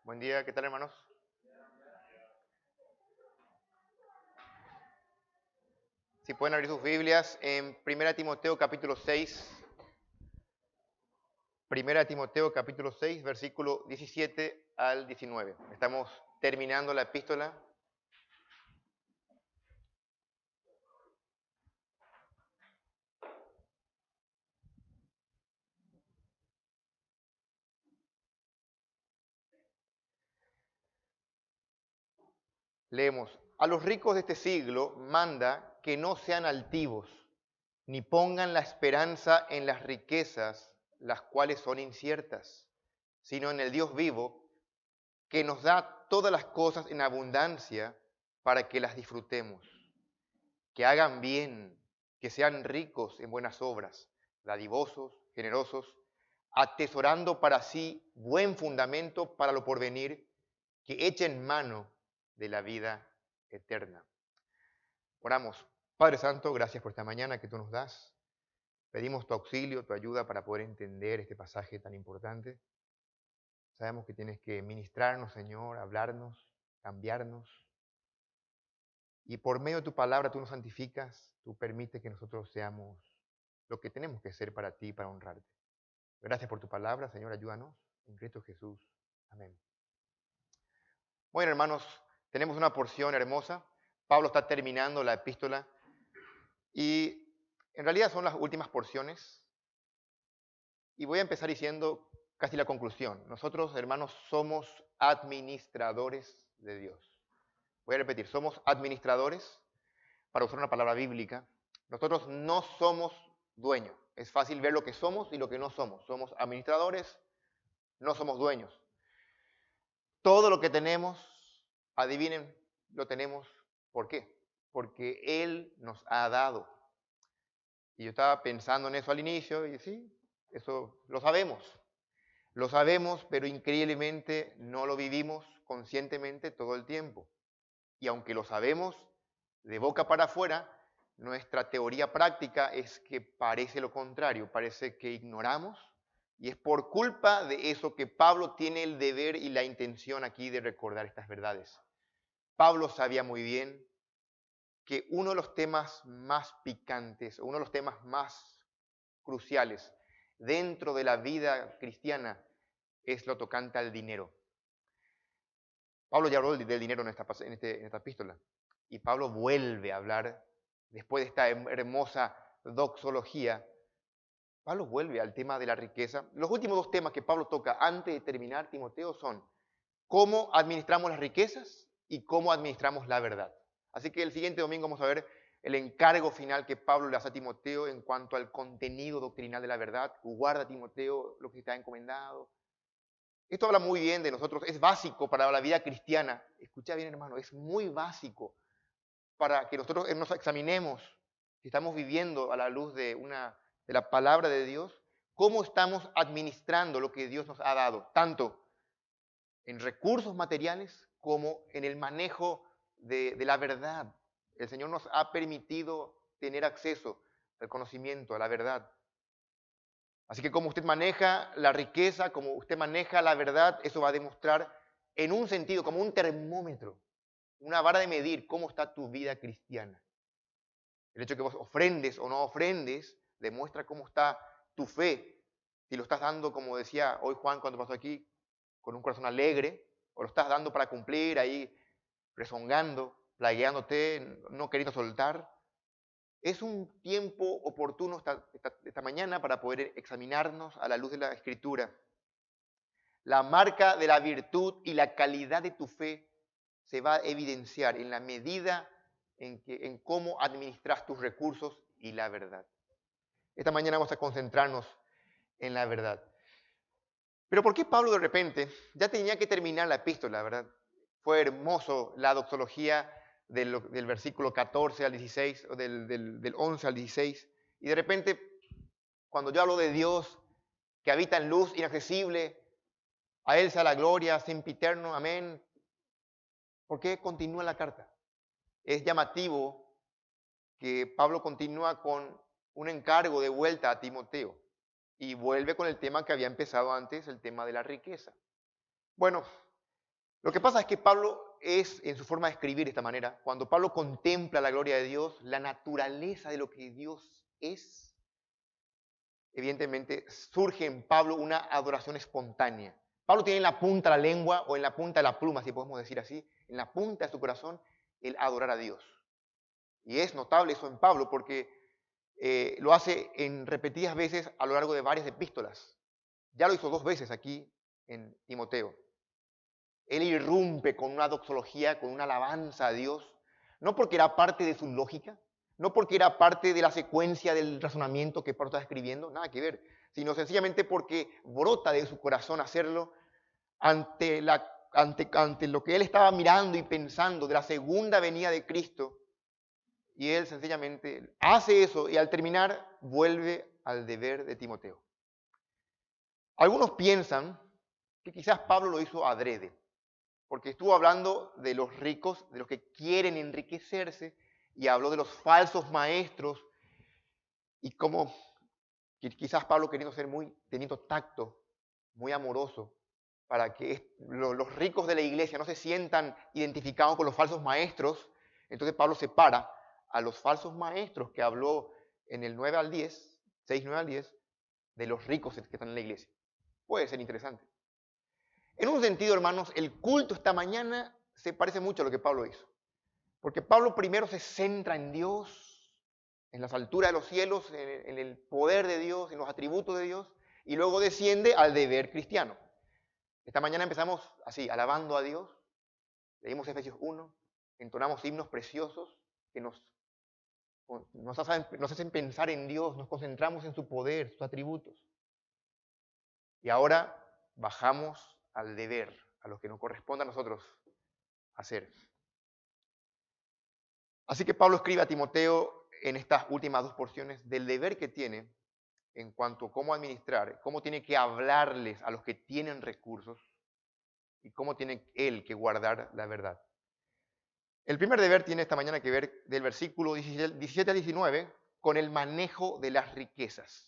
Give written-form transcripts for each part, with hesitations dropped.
Buen día, ¿qué tal, hermanos? Si pueden abrir sus Biblias en 1 Timoteo capítulo 6, 1 Timoteo capítulo 6, versículo 17 al 19. Estamos terminando la epístola. Leemos: a los ricos de este siglo manda que no sean altivos, ni pongan la esperanza en las riquezas, las cuales son inciertas, sino en el Dios vivo, que nos da todas las cosas en abundancia para que las disfrutemos. Que hagan bien, que sean ricos en buenas obras, dadivosos, generosos, atesorando para sí buen fundamento para lo porvenir, que echen mano de la vida eterna. Oramos. Padre Santo, gracias por esta mañana que tú nos das. Pedimos tu auxilio, tu ayuda para poder entender este pasaje tan importante. Sabemos que tienes que ministrarnos, Señor, hablarnos, cambiarnos. Y por medio de tu palabra tú nos santificas, tú permites que nosotros seamos lo que tenemos que ser para ti, para honrarte. Gracias por tu palabra, Señor, ayúdanos. En Cristo Jesús. Amén. Bueno, hermanos, tenemos una porción hermosa. Pablo está terminando la epístola y en realidad son las últimas porciones. Y voy a empezar diciendo casi la conclusión. Nosotros, hermanos, somos administradores de Dios. Voy a repetir, somos administradores, para usar una palabra bíblica. Nosotros no somos dueños. Es fácil ver lo que somos y lo que no somos. Somos administradores, no somos dueños. Todo lo que tenemos, adivinen, lo tenemos. ¿Por qué? Porque Él nos ha dado. Y yo estaba pensando en eso al inicio y sí, eso lo sabemos. Lo sabemos, pero increíblemente no lo vivimos conscientemente todo el tiempo. Y aunque lo sabemos de boca para afuera, nuestra teoría práctica es que parece lo contrario, parece que ignoramos, y es por culpa de eso que Pablo tiene el deber y la intención aquí de recordar estas verdades. Pablo sabía muy bien que uno de los temas más picantes, uno de los temas más cruciales dentro de la vida cristiana es lo tocante al dinero. Pablo ya habló del dinero en esta epístola. Y Pablo vuelve a hablar, después de esta hermosa doxología, Pablo vuelve al tema de la riqueza. Los últimos dos temas que Pablo toca antes de terminar Timoteo son cómo administramos las riquezas y cómo administramos la verdad. Así que el siguiente domingo vamos a ver el encargo final que Pablo le hace a Timoteo en cuanto al contenido doctrinal de la verdad. Guarda, Timoteo, lo que está encomendado. Esto habla muy bien de nosotros, es básico para la vida cristiana. Escucha bien, hermano, es muy básico para que nosotros nos examinemos si estamos viviendo a la luz de la palabra de Dios, cómo estamos administrando lo que Dios nos ha dado, tanto en recursos materiales como en el manejo de la verdad. El Señor nos ha permitido tener acceso al conocimiento, a la verdad. Así que como usted maneja la riqueza, como usted maneja la verdad, eso va a demostrar en un sentido, como un termómetro, una vara de medir cómo está tu vida cristiana. El hecho de que vos ofrendes o no ofrendes demuestra cómo está tu fe. Si lo estás dando, como decía hoy Juan cuando pasó aquí, con un corazón alegre, o lo estás dando para cumplir ahí, rezongando, plagueándote, no queriendo soltar. Es un tiempo oportuno esta mañana para poder examinarnos a la luz de la Escritura. La marca de la virtud y la calidad de tu fe se va a evidenciar en la medida en cómo administras tus recursos y la verdad. Esta mañana vamos a concentrarnos en la verdad. Pero ¿por qué Pablo de repente ya tenía que terminar la epístola, verdad? Fue hermoso la doxología del versículo 14 al 16, o del 11 al 16, y de repente, cuando yo hablo de Dios que habita en luz inaccesible, a Él sea la gloria, sempiterno, amén. ¿Por qué continúa la carta? Es llamativo que Pablo continúa con un encargo de vuelta a Timoteo y vuelve con el tema que había empezado antes, el tema de la riqueza. Bueno, Lo que pasa es que Pablo es, en su forma de escribir de esta manera, cuando Pablo contempla la gloria de Dios, la naturaleza de lo que Dios es, evidentemente surge en Pablo una adoración espontánea. Pablo tiene en la punta de la lengua o en la punta de la pluma, si podemos decir así, en la punta de su corazón, el adorar a Dios. Y es notable eso en Pablo porque lo hace en repetidas veces a lo largo de varias epístolas. Ya lo hizo 2 veces aquí en Timoteo. Él irrumpe con una doxología, con una alabanza a Dios, no porque era parte de su lógica, no porque era parte de la secuencia del razonamiento que Pablo está escribiendo, nada que ver, sino sencillamente porque brota de su corazón hacerlo ante lo que él estaba mirando y pensando de la segunda venida de Cristo. Y él sencillamente hace eso y al terminar vuelve al deber de Timoteo. Algunos piensan que quizás Pablo lo hizo adrede, porque estuvo hablando de los ricos, de los que quieren enriquecerse, y habló de los falsos maestros, y como quizás Pablo queriendo ser teniendo tacto, muy amoroso, para que los ricos de la iglesia no se sientan identificados con los falsos maestros, entonces Pablo separa a los falsos maestros que habló en el 9 al 10, 6, 9 al 10, de los ricos que están en la iglesia. Puede ser interesante. En un sentido, hermanos, el culto esta mañana se parece mucho a lo que Pablo hizo. Porque Pablo primero se centra en Dios, en las alturas de los cielos, en el poder de Dios, en los atributos de Dios, y luego desciende al deber cristiano. Esta mañana empezamos así, alabando a Dios, leímos Efesios 1, entonamos himnos preciosos que nos hacen pensar en Dios, nos concentramos en su poder, sus atributos. Y ahora bajamos al deber, a lo que nos corresponde a nosotros hacer. Así que Pablo escribe a Timoteo en estas últimas 2 porciones del deber que tiene en cuanto a cómo administrar, cómo tiene que hablarles a los que tienen recursos y cómo tiene él que guardar la verdad. El primer deber tiene esta mañana que ver del versículo 17 al 19 con el manejo de las riquezas.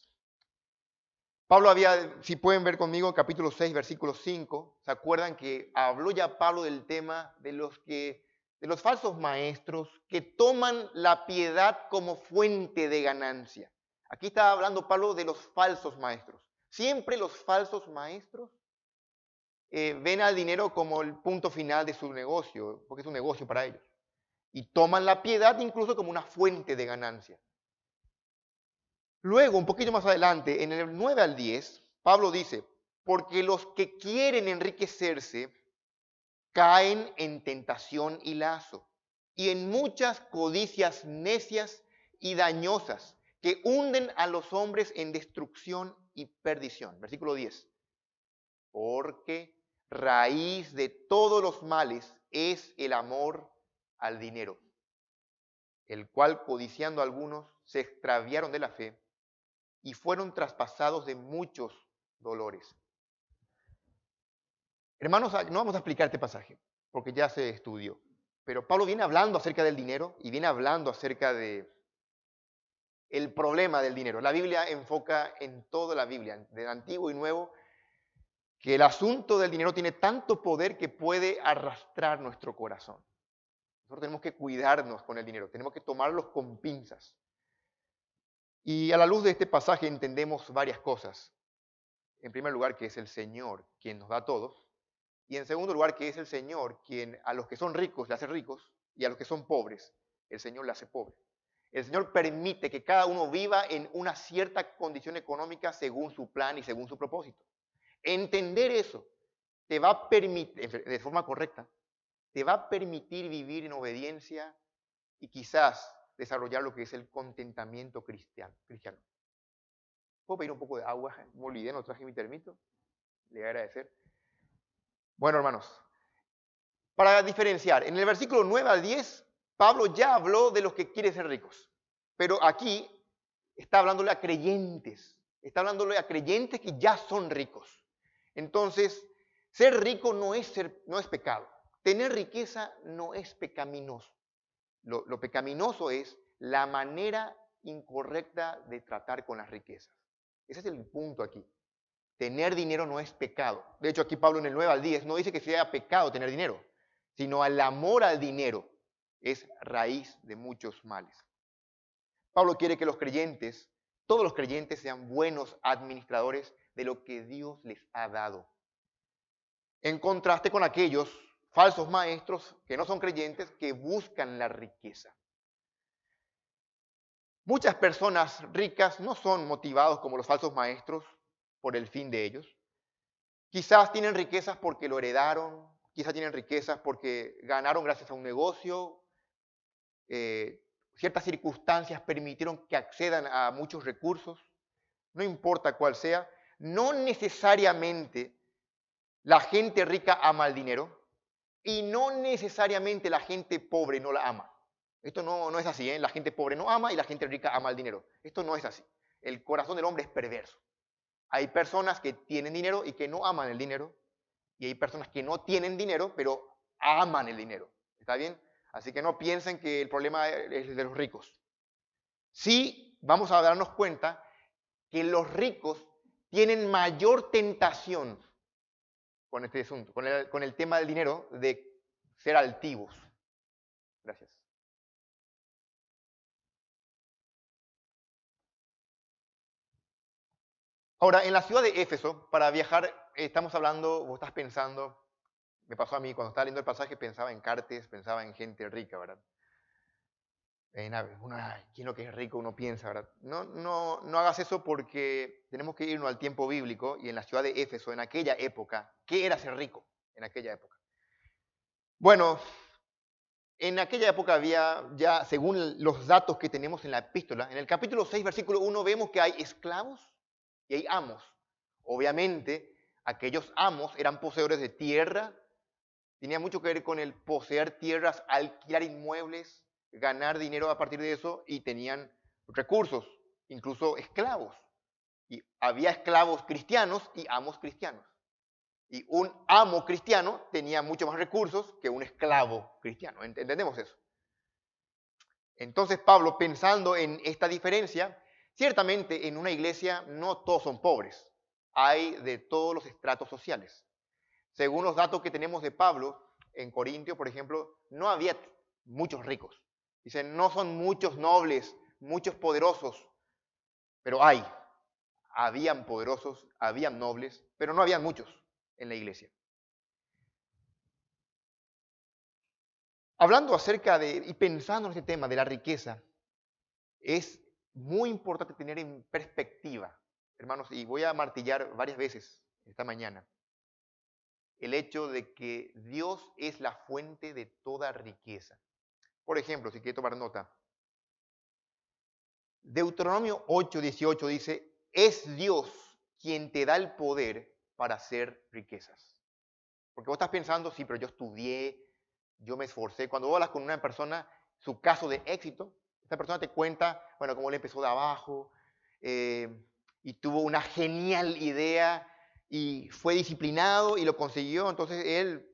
Pablo si pueden ver conmigo, capítulo 6, versículo 5, ¿se acuerdan que habló ya Pablo del tema de los falsos maestros que toman la piedad como fuente de ganancia? Aquí está hablando Pablo de los falsos maestros. Siempre los falsos maestros ven al dinero como el punto final de su negocio, porque es un negocio para ellos. Y toman la piedad incluso como una fuente de ganancia. Luego, un poquito más adelante, en el 9 al 10, Pablo dice, porque los que quieren enriquecerse caen en tentación y lazo, y en muchas codicias necias y dañosas que hunden a los hombres en destrucción y perdición. Versículo 10. Porque raíz de todos los males es el amor al dinero, el cual, codiciando algunos, se extraviaron de la fe y fueron traspasados de muchos dolores. Hermanos, no vamos a explicar este pasaje, porque ya se estudió. Pero Pablo viene hablando acerca del dinero y viene hablando acerca de el problema del dinero. La Biblia enfoca en toda la Biblia, del Antiguo y Nuevo, que el asunto del dinero tiene tanto poder que puede arrastrar nuestro corazón. Nosotros tenemos que cuidarnos con el dinero, tenemos que tomarlos con pinzas. Y a la luz de este pasaje entendemos varias cosas. En primer lugar, que es el Señor quien nos da a todos. Y en segundo lugar, que es el Señor quien a los que son ricos le hace ricos y a los que son pobres, el Señor le hace pobre. El Señor permite que cada uno viva en una cierta condición económica según su plan y según su propósito. Entender eso te va a permitir, de forma correcta, te va a permitir vivir en obediencia y quizás desarrollar lo que es el contentamiento cristiano. ¿Puedo pedir un poco de agua? Me olvidé, no traje mi termito. Le voy a agradecer. Bueno, hermanos, para diferenciar, en el versículo 9 al 10, Pablo ya habló de los que quieren ser ricos. Pero aquí está hablándole a creyentes. Está hablándole a creyentes que ya son ricos. Entonces, ser rico no es pecado. Tener riqueza no es pecaminoso. Lo pecaminoso es la manera incorrecta de tratar con las riquezas. Ese es el punto aquí. Tener dinero no es pecado. De hecho, aquí Pablo en el 9 al 10 no dice que sea pecado tener dinero, sino el amor al dinero es raíz de muchos males. Pablo quiere que los creyentes, todos los creyentes, sean buenos administradores de lo que Dios les ha dado. En contraste con aquellos falsos maestros que no son creyentes, que buscan la riqueza. Muchas personas ricas no son motivados como los falsos maestros por el fin de ellos. Quizás tienen riquezas porque lo heredaron, quizás tienen riquezas porque ganaron gracias a un negocio, ciertas circunstancias permitieron que accedan a muchos recursos, no importa cuál sea, no necesariamente la gente rica ama el dinero y no necesariamente la gente pobre no la ama. Esto no es así, ¿eh? La gente pobre no ama y la gente rica ama el dinero. Esto no es así. El corazón del hombre es perverso. Hay personas que tienen dinero y que no aman el dinero, y hay personas que no tienen dinero, pero aman el dinero. ¿Está bien? Así que no piensen que el problema es de los ricos. Sí, vamos a darnos cuenta que los ricos tienen mayor tentación con este asunto, con el tema del dinero, de ser altivos. Gracias. Ahora, en la ciudad de Éfeso, para viajar, estamos hablando, vos estás pensando, me pasó a mí, cuando estaba leyendo el pasaje, pensaba en Cartes, pensaba en gente rica, ¿verdad? ¿Quién lo que es rico uno piensa, verdad? No hagas eso porque tenemos que irnos al tiempo bíblico y en la ciudad de Éfeso, en aquella época, ¿qué era ser rico en aquella época? Bueno, en aquella época había ya, según los datos que tenemos en la epístola, en el capítulo 6, versículo 1, vemos que hay esclavos y hay amos. Obviamente, aquellos amos eran poseedores de tierra, tenía mucho que ver con el poseer tierras, alquilar inmuebles, ganar dinero a partir de eso y tenían recursos, incluso esclavos. Y había esclavos cristianos y amos cristianos. Y un amo cristiano tenía mucho más recursos que un esclavo cristiano. ¿Entendemos eso? Entonces Pablo, pensando en esta diferencia, ciertamente en una iglesia no todos son pobres. Hay de todos los estratos sociales. Según los datos que tenemos de Pablo, en Corintio, por ejemplo, no había muchos ricos. Dicen, no son muchos nobles, muchos poderosos, pero habían poderosos, habían nobles, pero no habían muchos en la iglesia. Hablando acerca de, y pensando en este tema de la riqueza, es muy importante tener en perspectiva, hermanos, y voy a martillar varias veces esta mañana, el hecho de que Dios es la fuente de toda riqueza. Por ejemplo, si quiere tomar nota, Deuteronomio 8:18 dice, es Dios quien te da el poder para hacer riquezas. Porque vos estás pensando, sí, pero yo estudié, yo me esforcé. Cuando vos hablas con una persona, su caso de éxito, esta persona te cuenta, bueno, cómo él empezó de abajo y tuvo una genial idea y fue disciplinado y lo consiguió. Entonces él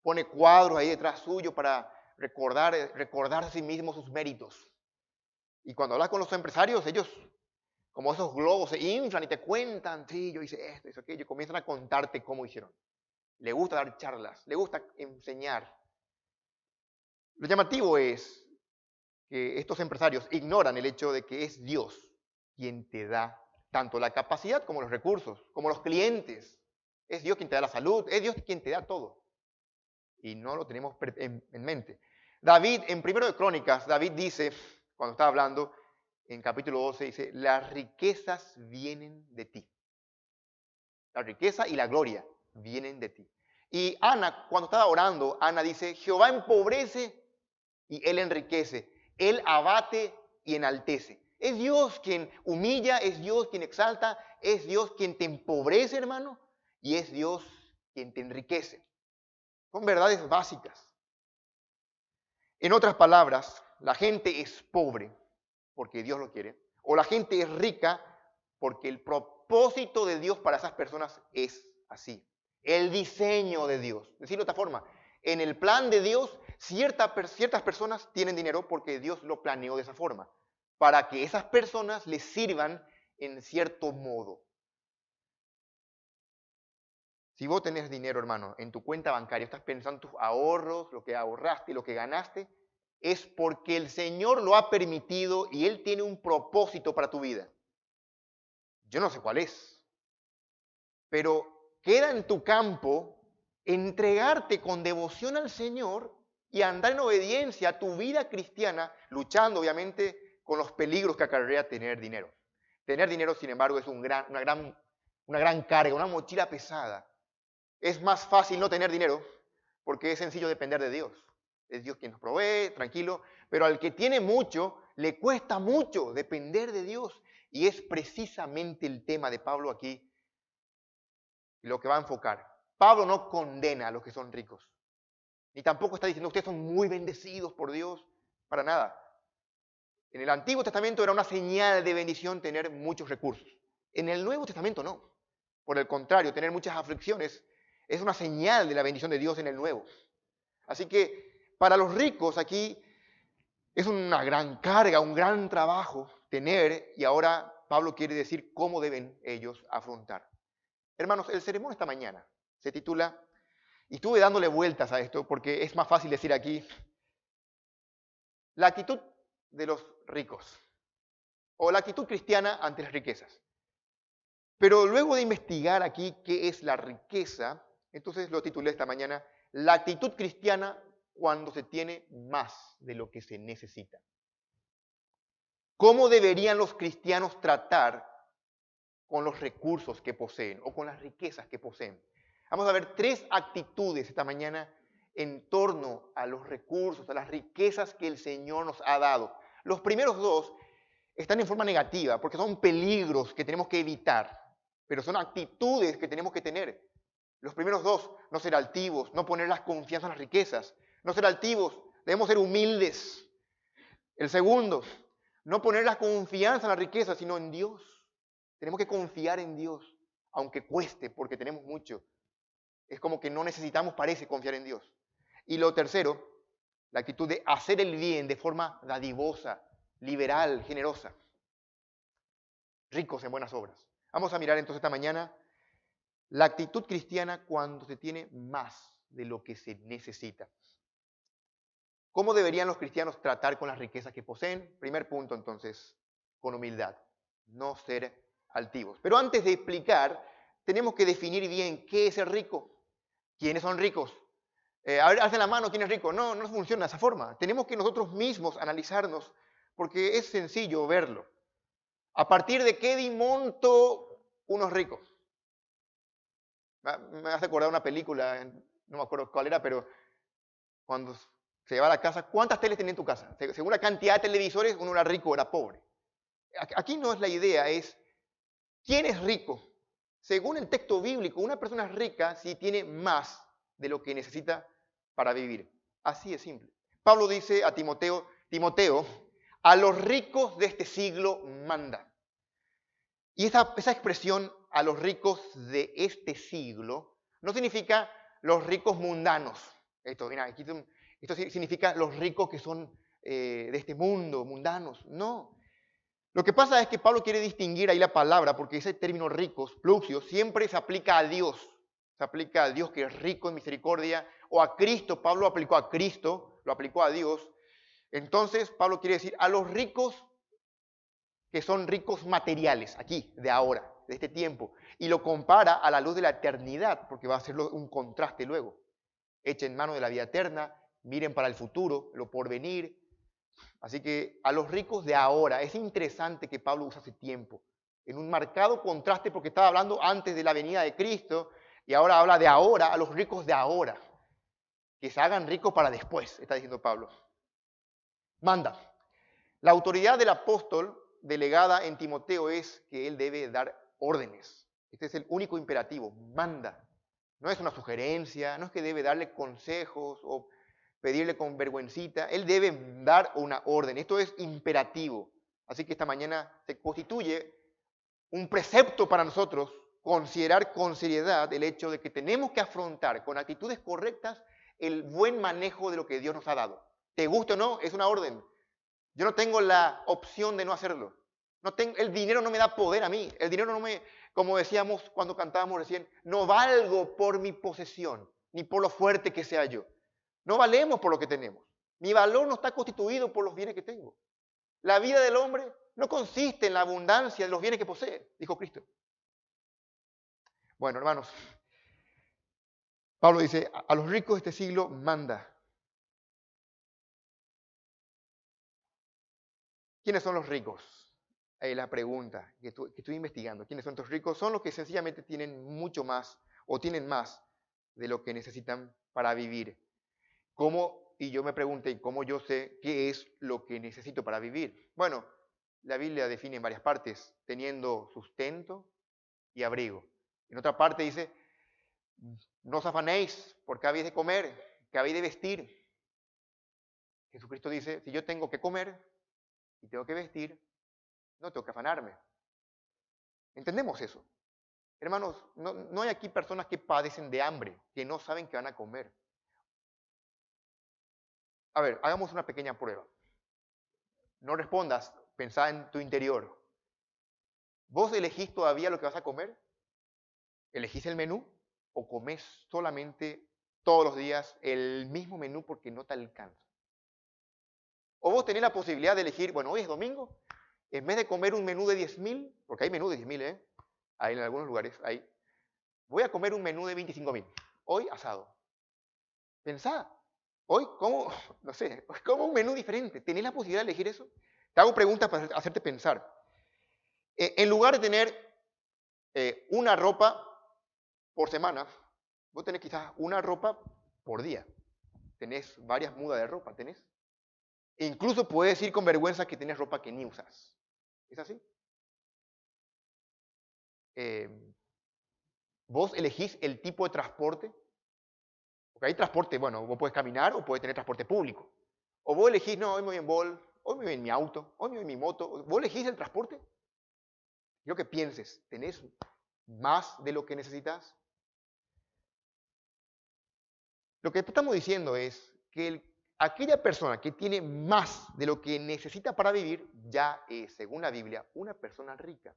pone cuadros ahí detrás suyo para recordar a sí mismo sus méritos. Y cuando hablas con los empresarios, ellos, como esos globos, se inflan y te cuentan, sí, yo hice esto, hice aquello, y comienzan a contarte cómo hicieron. Le gusta dar charlas, le gusta enseñar. Lo llamativo es que estos empresarios ignoran el hecho de que es Dios quien te da tanto la capacidad como los recursos, como los clientes. Es Dios quien te da la salud, es Dios quien te da todo. Y no lo tenemos en mente. David, en 1 de Crónicas, David dice, cuando está hablando, en capítulo 12, dice, las riquezas vienen de ti. La riqueza y la gloria vienen de ti. Y Ana, cuando estaba orando, Ana dice, Jehová empobrece y Él enriquece. Él abate y enaltece. Es Dios quien humilla, es Dios quien exalta, es Dios quien te empobrece, hermano, y es Dios quien te enriquece. Son verdades básicas. En otras palabras, la gente es pobre porque Dios lo quiere, o la gente es rica porque el propósito de Dios para esas personas es así. El diseño de Dios. Decirlo de esta forma, en el plan de Dios, ciertas personas tienen dinero porque Dios lo planeó de esa forma, para que esas personas les sirvan en cierto modo. Si vos tenés dinero, hermano, en tu cuenta bancaria, estás pensando en tus ahorros, lo que ahorraste, lo que ganaste, es porque el Señor lo ha permitido y Él tiene un propósito para tu vida. Yo no sé cuál es, pero queda en tu campo entregarte con devoción al Señor y andar en obediencia a tu vida cristiana, luchando obviamente con los peligros que acarrea tener dinero. Tener dinero, sin embargo, es una gran carga, una mochila pesada. Es más fácil no tener dinero porque es sencillo depender de Dios. Es Dios quien nos provee, tranquilo, pero al que tiene mucho, le cuesta mucho depender de Dios. Y es precisamente el tema de Pablo aquí lo que va a enfocar. Pablo no condena a los que son ricos, ni tampoco está diciendo ustedes son muy bendecidos por Dios, para nada. En el Antiguo Testamento era una señal de bendición tener muchos recursos. En el Nuevo Testamento no. Por el contrario, tener muchas aflicciones es una señal de la bendición de Dios en el Nuevo. Así que para los ricos aquí es una gran carga, un gran trabajo tener, y ahora Pablo quiere decir cómo deben ellos afrontar. Hermanos, el sermón esta mañana se titula, y estuve dándole vueltas a esto porque es más fácil decir aquí, la actitud de los ricos, o la actitud cristiana ante las riquezas. Pero luego de investigar aquí qué es la riqueza, entonces lo titulé esta mañana, la actitud cristiana cuando se tiene más de lo que se necesita. ¿Cómo deberían los cristianos tratar con los recursos que poseen o con las riquezas que poseen? Vamos a ver 3 actitudes esta mañana en torno a los recursos, a las riquezas que el Señor nos ha dado. Los primeros 2 están en forma negativa porque son peligros que tenemos que evitar, pero son actitudes que tenemos que tener. Los primeros 2, no ser altivos, no poner la confianza en las riquezas, no ser altivos, debemos ser humildes. El segundo, no poner la confianza en la riqueza, sino en Dios. Tenemos que confiar en Dios, aunque cueste, porque tenemos mucho. Es como que no necesitamos, parece, confiar en Dios. Y lo tercero, la actitud de hacer el bien de forma dadivosa, liberal, generosa. Ricos en buenas obras. Vamos a mirar entonces esta mañana la actitud cristiana cuando se tiene más de lo que se necesita. ¿Cómo deberían los cristianos tratar con las riquezas que poseen? Primer punto, entonces, con humildad, no ser altivos. Pero antes de explicar, tenemos que definir bien qué es ser rico. ¿Quiénes son ricos? A ver, alcen la mano, ¿quién es rico? No, no funciona de esa forma. Tenemos que nosotros mismos analizarnos, porque es sencillo verlo. ¿A partir de qué monto uno es rico? Me hace acordar una película, no me acuerdo cuál era, pero cuando se lleva a la casa, ¿cuántas teles tenía en tu casa? Según la cantidad de televisores, uno era rico o era pobre. Aquí no es la idea, es ¿quién es rico? Según el texto bíblico, una persona es rica si tiene más de lo que necesita para vivir. Así de simple. Pablo dice a Timoteo, a los ricos de este siglo manda. Y esa expresión, a los ricos de este siglo, no significa los ricos mundanos. Esto significa los ricos que son de este mundo, mundanos. No. Lo que pasa es que Pablo quiere distinguir ahí la palabra, porque ese término ricos, pluxios, siempre se aplica a Dios. Se aplica a Dios que es rico en misericordia, o a Cristo. Pablo lo aplicó a Cristo, lo aplicó a Dios. Entonces, Pablo quiere decir a los ricos que son ricos materiales, aquí, de ahora, de este tiempo. Y lo compara a la luz de la eternidad, porque va a ser un contraste luego. Echen mano de la vida eterna, miren para el futuro, lo porvenir. Así que a los ricos de ahora, es interesante que Pablo usa ese tiempo, en un marcado contraste porque estaba hablando antes de la venida de Cristo y ahora habla de ahora, a los ricos de ahora, que se hagan ricos para después, está diciendo Pablo. Manda. La autoridad del apóstol delegada en Timoteo es que él debe dar órdenes. Este es el único imperativo, manda. No es una sugerencia, no es que debe darle consejos o pedirle con vergüencita. Él debe dar una orden. Esto es imperativo. Así que esta mañana se constituye un precepto para nosotros considerar con seriedad el hecho de que tenemos que afrontar con actitudes correctas el buen manejo de lo que Dios nos ha dado. Te guste o no, es una orden. Yo no tengo la opción de no hacerlo. El dinero no me da poder a mí. El dinero no me, como decíamos cuando cantábamos recién, no valgo por mi posesión, ni por lo fuerte que sea yo. No valemos por lo que tenemos. Mi valor no está constituido por los bienes que tengo. La vida del hombre no consiste en la abundancia de los bienes que posee, dijo Cristo. Bueno, hermanos, Pablo dice, a los ricos de este siglo manda. ¿Quiénes son los ricos? Ahí la pregunta que estoy investigando. ¿Quiénes son estos ricos? Son los que sencillamente tienen mucho más o tienen más de lo que necesitan para vivir. ¿Cómo? Y yo me pregunté, ¿cómo yo sé qué es lo que necesito para vivir? Bueno, la Biblia define en varias partes, teniendo sustento y abrigo. En otra parte dice, no os afanéis porque habéis de comer, que habéis de vestir. Jesucristo dice, si yo tengo que comer y tengo que vestir, no tengo que afanarme. ¿Entendemos eso? Hermanos, no hay aquí personas que padecen de hambre, que no saben que van a comer. A ver, hagamos una pequeña prueba. No respondas, pensá en tu interior. ¿Vos elegís todavía lo que vas a comer? ¿Elegís el menú? ¿O comés solamente todos los días el mismo menú porque no te alcanza? ¿O vos tenés la posibilidad de elegir, bueno, hoy es domingo, en vez de comer un menú de 10.000, porque hay menú de 10.000, hay en algunos lugares, voy a comer un menú de 25.000, hoy asado. Pensá, hoy como, no sé, como un menú diferente. ¿Tenés la posibilidad de elegir eso? Te hago preguntas para hacerte pensar. En lugar de tener una ropa por semana, vos tenés quizás una ropa por día. Tenés varias mudas de ropa, tenés. E incluso puedes decir con vergüenza que tenés ropa que ni usas. ¿Es así? Eh, vos elegís el tipo de transporte. Porque hay transporte, bueno, vos podés caminar o podés tener transporte público. O vos elegís, no, hoy me voy en Bol, hoy me voy en mi auto, hoy me voy en mi moto. ¿Vos elegís el transporte? Quiero que pienses, ¿tenés más de lo que necesitas? Lo que estamos diciendo es que aquella persona que tiene más de lo que necesita para vivir ya es, según la Biblia, una persona rica.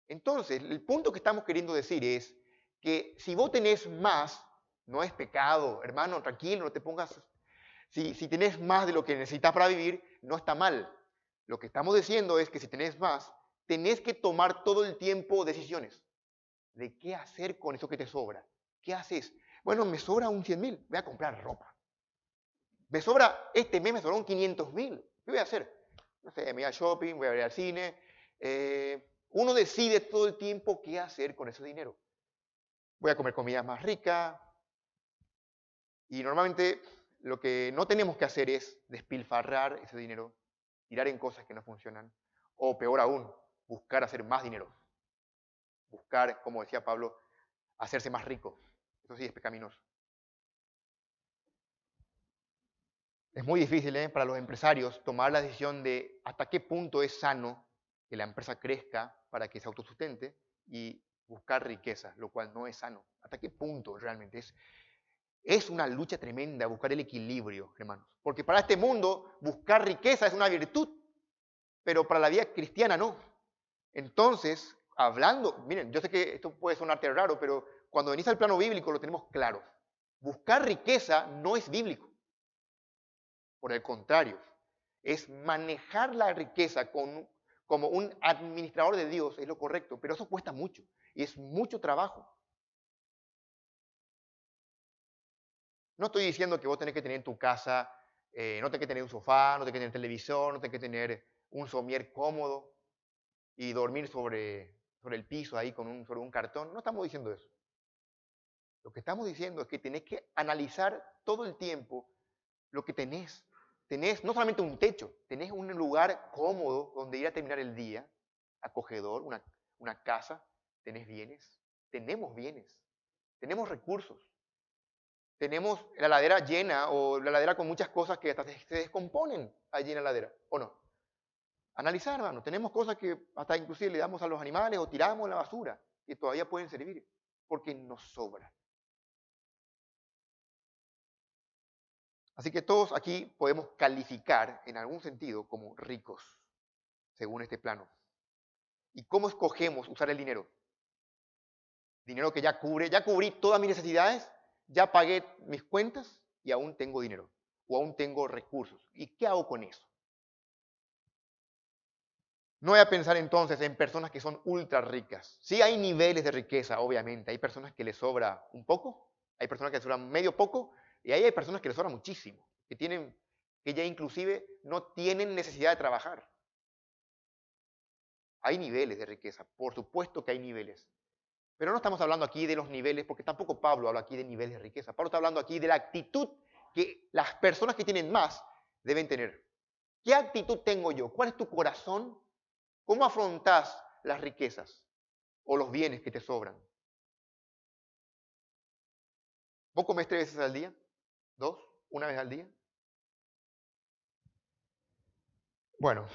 Entonces, el punto que estamos queriendo decir es que si vos tenés más, no es pecado, hermano, tranquilo, no te pongas... Si tenés más de lo que necesitas para vivir, no está mal. Lo que estamos diciendo es que si tenés más, tenés que tomar todo el tiempo decisiones de qué hacer con eso que te sobra. ¿Qué haces? Bueno, me sobra un 100.000, voy a comprar ropa. Me sobra, este mes me sobraron 500.000. ¿Qué voy a hacer? No sé, me voy al shopping, voy a ir al cine. Uno decide todo el tiempo qué hacer con ese dinero. Voy a comer comidas más ricas. Y normalmente lo que no tenemos que hacer es despilfarrar ese dinero, tirar en cosas que no funcionan. O peor aún, buscar hacer más dinero. Buscar, como decía Pablo, hacerse más rico. Eso sí es pecaminoso. Es muy difícil para los empresarios tomar la decisión de hasta qué punto es sano que la empresa crezca para que se autosustente y buscar riqueza, lo cual no es sano. ¿Hasta qué punto realmente? Es una lucha tremenda buscar el equilibrio, hermanos. Porque para este mundo buscar riqueza es una virtud, pero para la vida cristiana no. Entonces, hablando, miren, yo sé que esto puede sonarte raro, pero cuando venís al plano bíblico lo tenemos claro. Buscar riqueza no es bíblico. Por el contrario, es manejar la riqueza como un administrador de Dios, es lo correcto, pero eso cuesta mucho y es mucho trabajo. No estoy diciendo que vos tenés que tener en tu casa, no tenés que tener un sofá, no tenés que tener televisor, no tenés que tener un somier cómodo y dormir sobre el piso ahí sobre un cartón. No estamos diciendo eso. Lo que estamos diciendo es que tenés que analizar todo el tiempo lo que tenés. Tenés no solamente un techo, tenés un lugar cómodo donde ir a terminar el día, acogedor, una casa, tenés bienes, tenemos bienes, tenemos recursos, tenemos la ladera llena o la ladera con muchas cosas que hasta se descomponen allí en la ladera, ¿o no? Analizar, hermano, tenemos cosas que hasta inclusive le damos a los animales o tiramos en la basura y todavía pueden servir porque nos sobra. Así que todos aquí podemos calificar en algún sentido como ricos. según este plano. ¿Y cómo escogemos usar el dinero? Dinero que ya cubrí todas mis necesidades, ya pagué mis cuentas y aún tengo dinero o aún tengo recursos. ¿Y qué hago con eso? No voy a pensar entonces en personas que son ultra ricas. Sí hay niveles de riqueza, obviamente. Hay personas que les sobra un poco, hay personas que les sobra medio poco, y ahí hay personas que les sobra muchísimo, que ya inclusive no tienen necesidad de trabajar. Hay niveles de riqueza, por supuesto que hay niveles. Pero no estamos hablando aquí de los niveles, porque tampoco Pablo habla aquí de niveles de riqueza. Pablo está hablando aquí de la actitud que las personas que tienen más deben tener. ¿Qué actitud tengo yo? ¿Cuál es tu corazón? ¿Cómo afrontas las riquezas o los bienes que te sobran? ¿Vos comés 3 veces al día? ¿2? ¿Una vez al día? Bueno,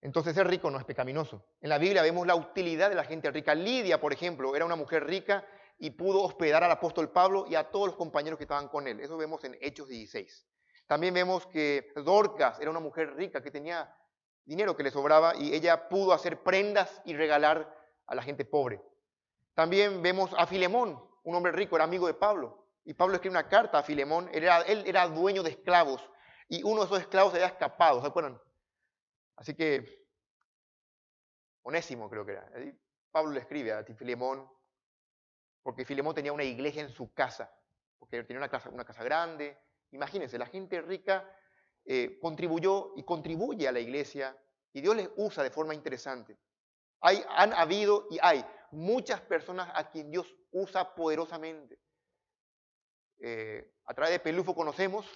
entonces ser rico no es pecaminoso. En la Biblia vemos la utilidad de la gente rica. Lidia, por ejemplo, era una mujer rica y pudo hospedar al apóstol Pablo y a todos los compañeros que estaban con él. Eso vemos en Hechos 16. También vemos que Dorcas era una mujer rica que tenía dinero que le sobraba y ella pudo hacer prendas y regalar a la gente pobre. También vemos a Filemón, un hombre rico, era amigo de Pablo. Y Pablo escribe una carta a Filemón, él era dueño de esclavos y uno de esos esclavos se había escapado, ¿se acuerdan? Así que, Onésimo creo que era. Pablo le escribe a Filemón, porque Filemón tenía una iglesia en su casa, porque tenía una casa grande. Imagínense, la gente rica contribuyó y contribuye a la iglesia y Dios les usa de forma interesante. Han habido y hay muchas personas a quien Dios usa poderosamente. A través de Pelufo conocemos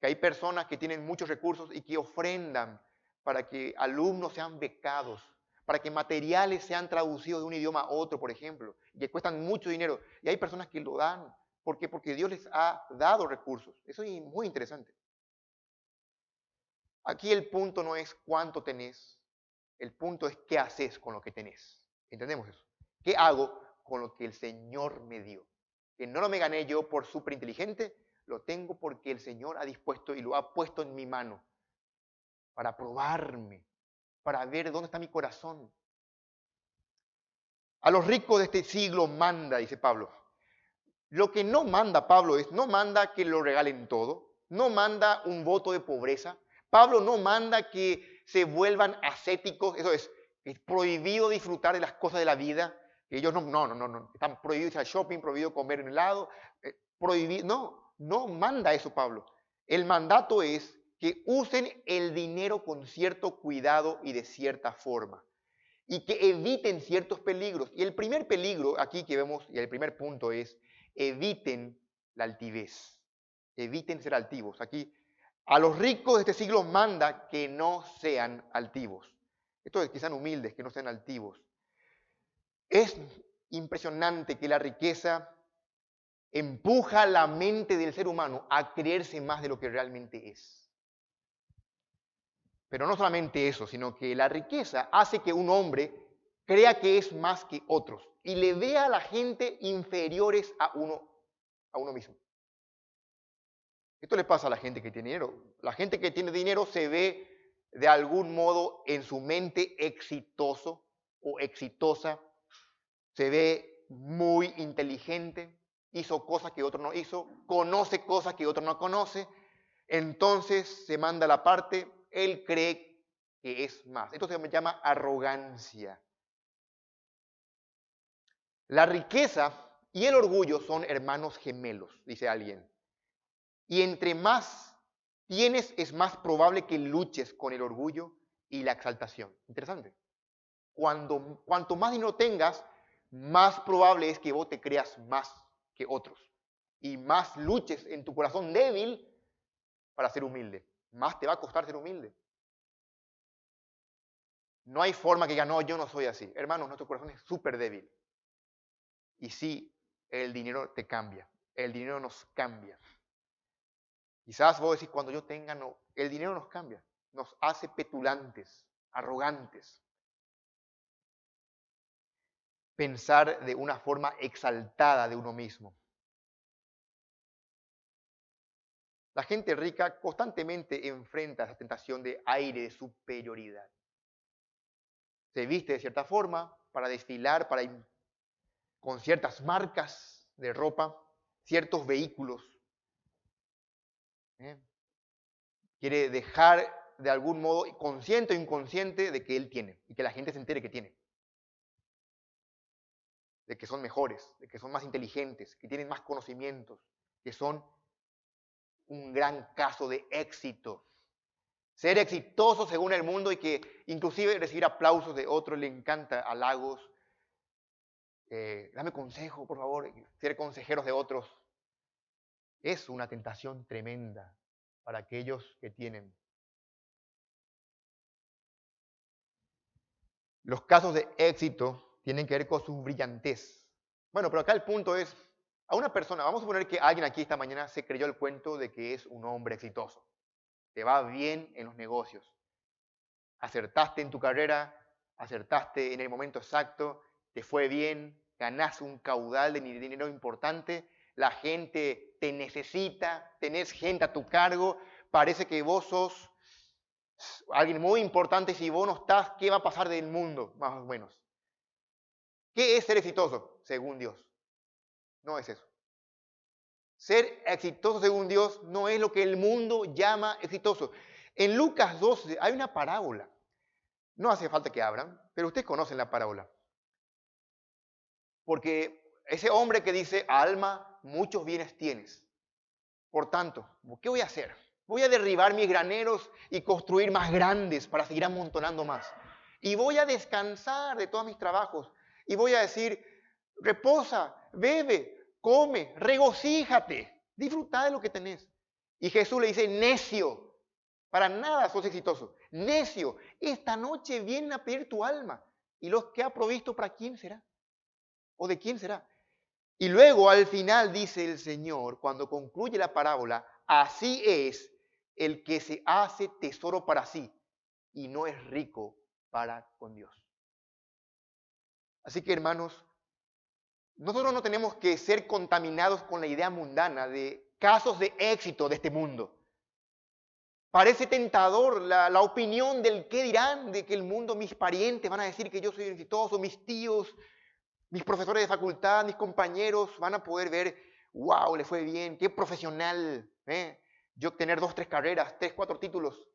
que hay personas que tienen muchos recursos y que ofrendan para que alumnos sean becados, para que materiales sean traducidos de un idioma a otro, por ejemplo, y que cuestan mucho dinero. Y hay personas que lo dan. ¿Por qué? Porque Dios les ha dado recursos. Eso es muy interesante. Aquí el punto no es cuánto tenés, el punto es qué haces con lo que tenés. ¿Entendemos eso? ¿Qué hago con lo que el Señor me dio? Que no lo me gané yo por súper inteligente, lo tengo porque el Señor ha dispuesto y lo ha puesto en mi mano para probarme, para ver dónde está mi corazón. A los ricos de este siglo manda, dice Pablo. Lo que no manda Pablo no manda que lo regalen todo, no manda un voto de pobreza. Pablo no manda que se vuelvan ascéticos, eso es prohibido disfrutar de las cosas de la vida. Que ellos no, están prohibidos ir al shopping, prohibido comer en helado, prohibido, no manda eso Pablo. El mandato es que usen el dinero con cierto cuidado y de cierta forma y que eviten ciertos peligros. Y el primer peligro aquí que vemos, y el primer punto es, eviten la altivez, eviten ser altivos. Aquí a los ricos de este siglo manda que no sean altivos. Esto es que sean humildes, que no sean altivos. Es impresionante que la riqueza empuja la mente del ser humano a creerse más de lo que realmente es. Pero no solamente eso, sino que la riqueza hace que un hombre crea que es más que otros y le vea a la gente inferiores a uno mismo. Esto le pasa a la gente que tiene dinero. La gente que tiene dinero se ve de algún modo en su mente exitoso o exitosa, se ve muy inteligente, hizo cosas que otro no hizo, conoce cosas que otro no conoce, entonces se manda la parte, él cree que es más. Esto se llama arrogancia. La riqueza y el orgullo son hermanos gemelos, dice alguien. Y entre más tienes, es más probable que luches con el orgullo y la exaltación. Interesante. Cuanto más dinero tengas, más probable es que vos te creas más que otros. Y más luches en tu corazón débil para ser humilde. Más te va a costar ser humilde. No hay forma que diga, no, yo no soy así. Hermanos, nuestro corazón es súper débil. Y sí, el dinero te cambia. El dinero nos cambia. Quizás vos decís, cuando yo tenga, no. El dinero nos cambia. Nos hace petulantes, arrogantes. Pensar de una forma exaltada de uno mismo. La gente rica constantemente enfrenta esa tentación de aire de superioridad. Se viste de cierta forma para desfilar, con ciertas marcas de ropa, ciertos vehículos. ¿eh? Quiere dejar de algún modo, consciente o inconsciente, de que él tiene y que la gente se entere que tiene. De que son mejores, de que son más inteligentes, que tienen más conocimientos, que son un gran caso de éxito. Ser exitoso según el mundo y que inclusive recibir aplausos de otros, le encanta, halagos. Dame consejo, por favor, ser consejeros de otros. Es una tentación tremenda para aquellos que tienen. Los casos de éxito tienen que ver con su brillantez. Bueno, pero acá el punto es, a una persona, vamos a suponer que alguien aquí esta mañana se creyó el cuento de que es un hombre exitoso. Te va bien en los negocios. Acertaste en tu carrera, acertaste en el momento exacto, te fue bien, ganaste un caudal de dinero importante, la gente te necesita, tenés gente a tu cargo, parece que vos sos alguien muy importante. Si vos no estás, ¿qué va a pasar del mundo? Más o menos. ¿Qué es ser exitoso? Según Dios. No es eso. Ser exitoso según Dios no es lo que el mundo llama exitoso. En Lucas 12 hay una parábola. No hace falta que abran, pero ustedes conocen la parábola. Porque ese hombre que dice, alma, muchos bienes tienes. Por tanto, ¿qué voy a hacer? Voy a derribar mis graneros y construir más grandes para seguir amontonando más. Y voy a descansar de todos mis trabajos. Y voy a decir, reposa, bebe, come, regocíjate, disfruta de lo que tenés. Y Jesús le dice, necio, para nada sos exitoso. Necio, esta noche vienen a pedir tu alma. ¿Y los que ha provisto para quién será? ¿O de quién será? Y luego al final dice el Señor, cuando concluye la parábola, así es el que se hace tesoro para sí y no es rico para con Dios. Así que hermanos, nosotros no tenemos que ser contaminados con la idea mundana de casos de éxito de este mundo. Parece tentador la opinión del qué dirán, de que el mundo, mis parientes van a decir que yo soy exitoso, mis tíos, mis profesores de facultad, mis compañeros van a poder ver, wow, le fue bien, qué profesional, yo tener 2, 3 carreras, 3, 4 títulos.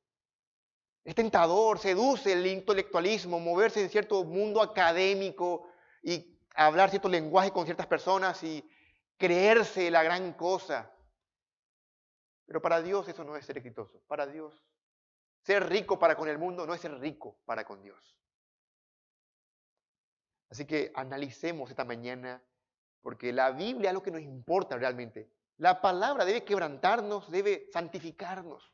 Es tentador, seduce el intelectualismo, moverse en cierto mundo académico y hablar cierto lenguaje con ciertas personas y creerse la gran cosa. Pero para Dios eso no es ser exitoso. Para Dios, ser rico para con el mundo no es ser rico para con Dios. Así que analicemos esta mañana, porque la Biblia es lo que nos importa realmente. La palabra debe quebrantarnos, debe santificarnos.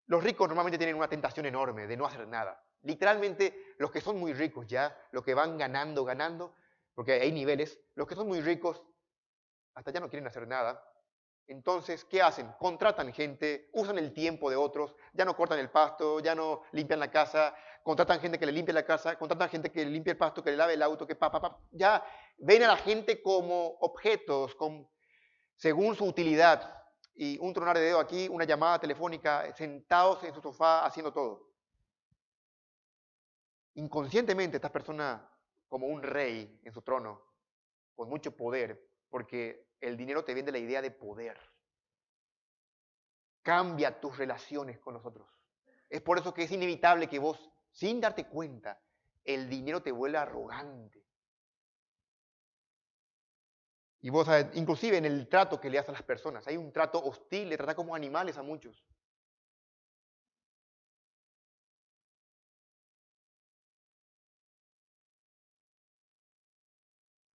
Los ricos normalmente tienen una tentación enorme de no hacer nada. Literalmente, los que son muy ricos ya, los que van ganando, porque hay niveles, los que son muy ricos hasta ya no quieren hacer nada. Entonces, ¿qué hacen? Contratan gente, usan el tiempo de otros, ya no cortan el pasto, ya no limpian la casa, contratan gente que le limpie la casa, contratan gente que le limpie el pasto, que le lave el auto, ya ven a la gente como objetos, según su utilidad. Y un tronar de dedo aquí, una llamada telefónica, sentados en su sofá haciendo todo. Inconscientemente esta persona, como un rey en su trono, con mucho poder, porque el dinero te vende la idea de poder. Cambia tus relaciones con nosotros. Es por eso que es inevitable que vos, sin darte cuenta, el dinero te vuelva arrogante. Y vos, inclusive en el trato que le das a las personas, hay un trato hostil, le trata como animales a muchos.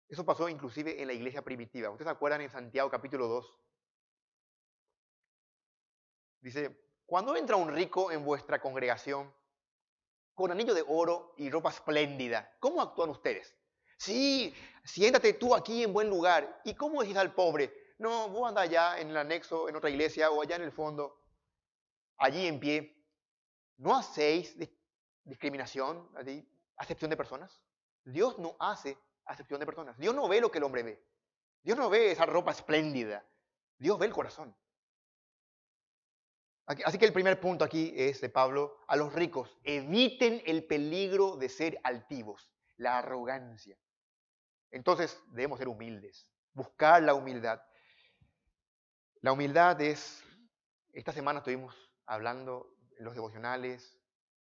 Eso pasó inclusive en la iglesia primitiva. ¿Ustedes se acuerdan en Santiago capítulo 2? Dice, cuando entra un rico en vuestra congregación con anillo de oro y ropa espléndida, ¿cómo actúan ustedes? Sí, siéntate tú aquí en buen lugar. ¿Y cómo decís al pobre? No, vos andás allá en el anexo, en otra iglesia o allá en el fondo, allí en pie. ¿No hacéis discriminación, acepción de personas? Dios no hace acepción de personas. Dios no ve lo que el hombre ve. Dios no ve esa ropa espléndida. Dios ve el corazón. Así que el primer punto aquí es de Pablo, a los ricos, eviten el peligro de ser altivos, la arrogancia. Entonces debemos ser humildes, buscar la humildad. La humildad esta semana estuvimos hablando en los devocionales,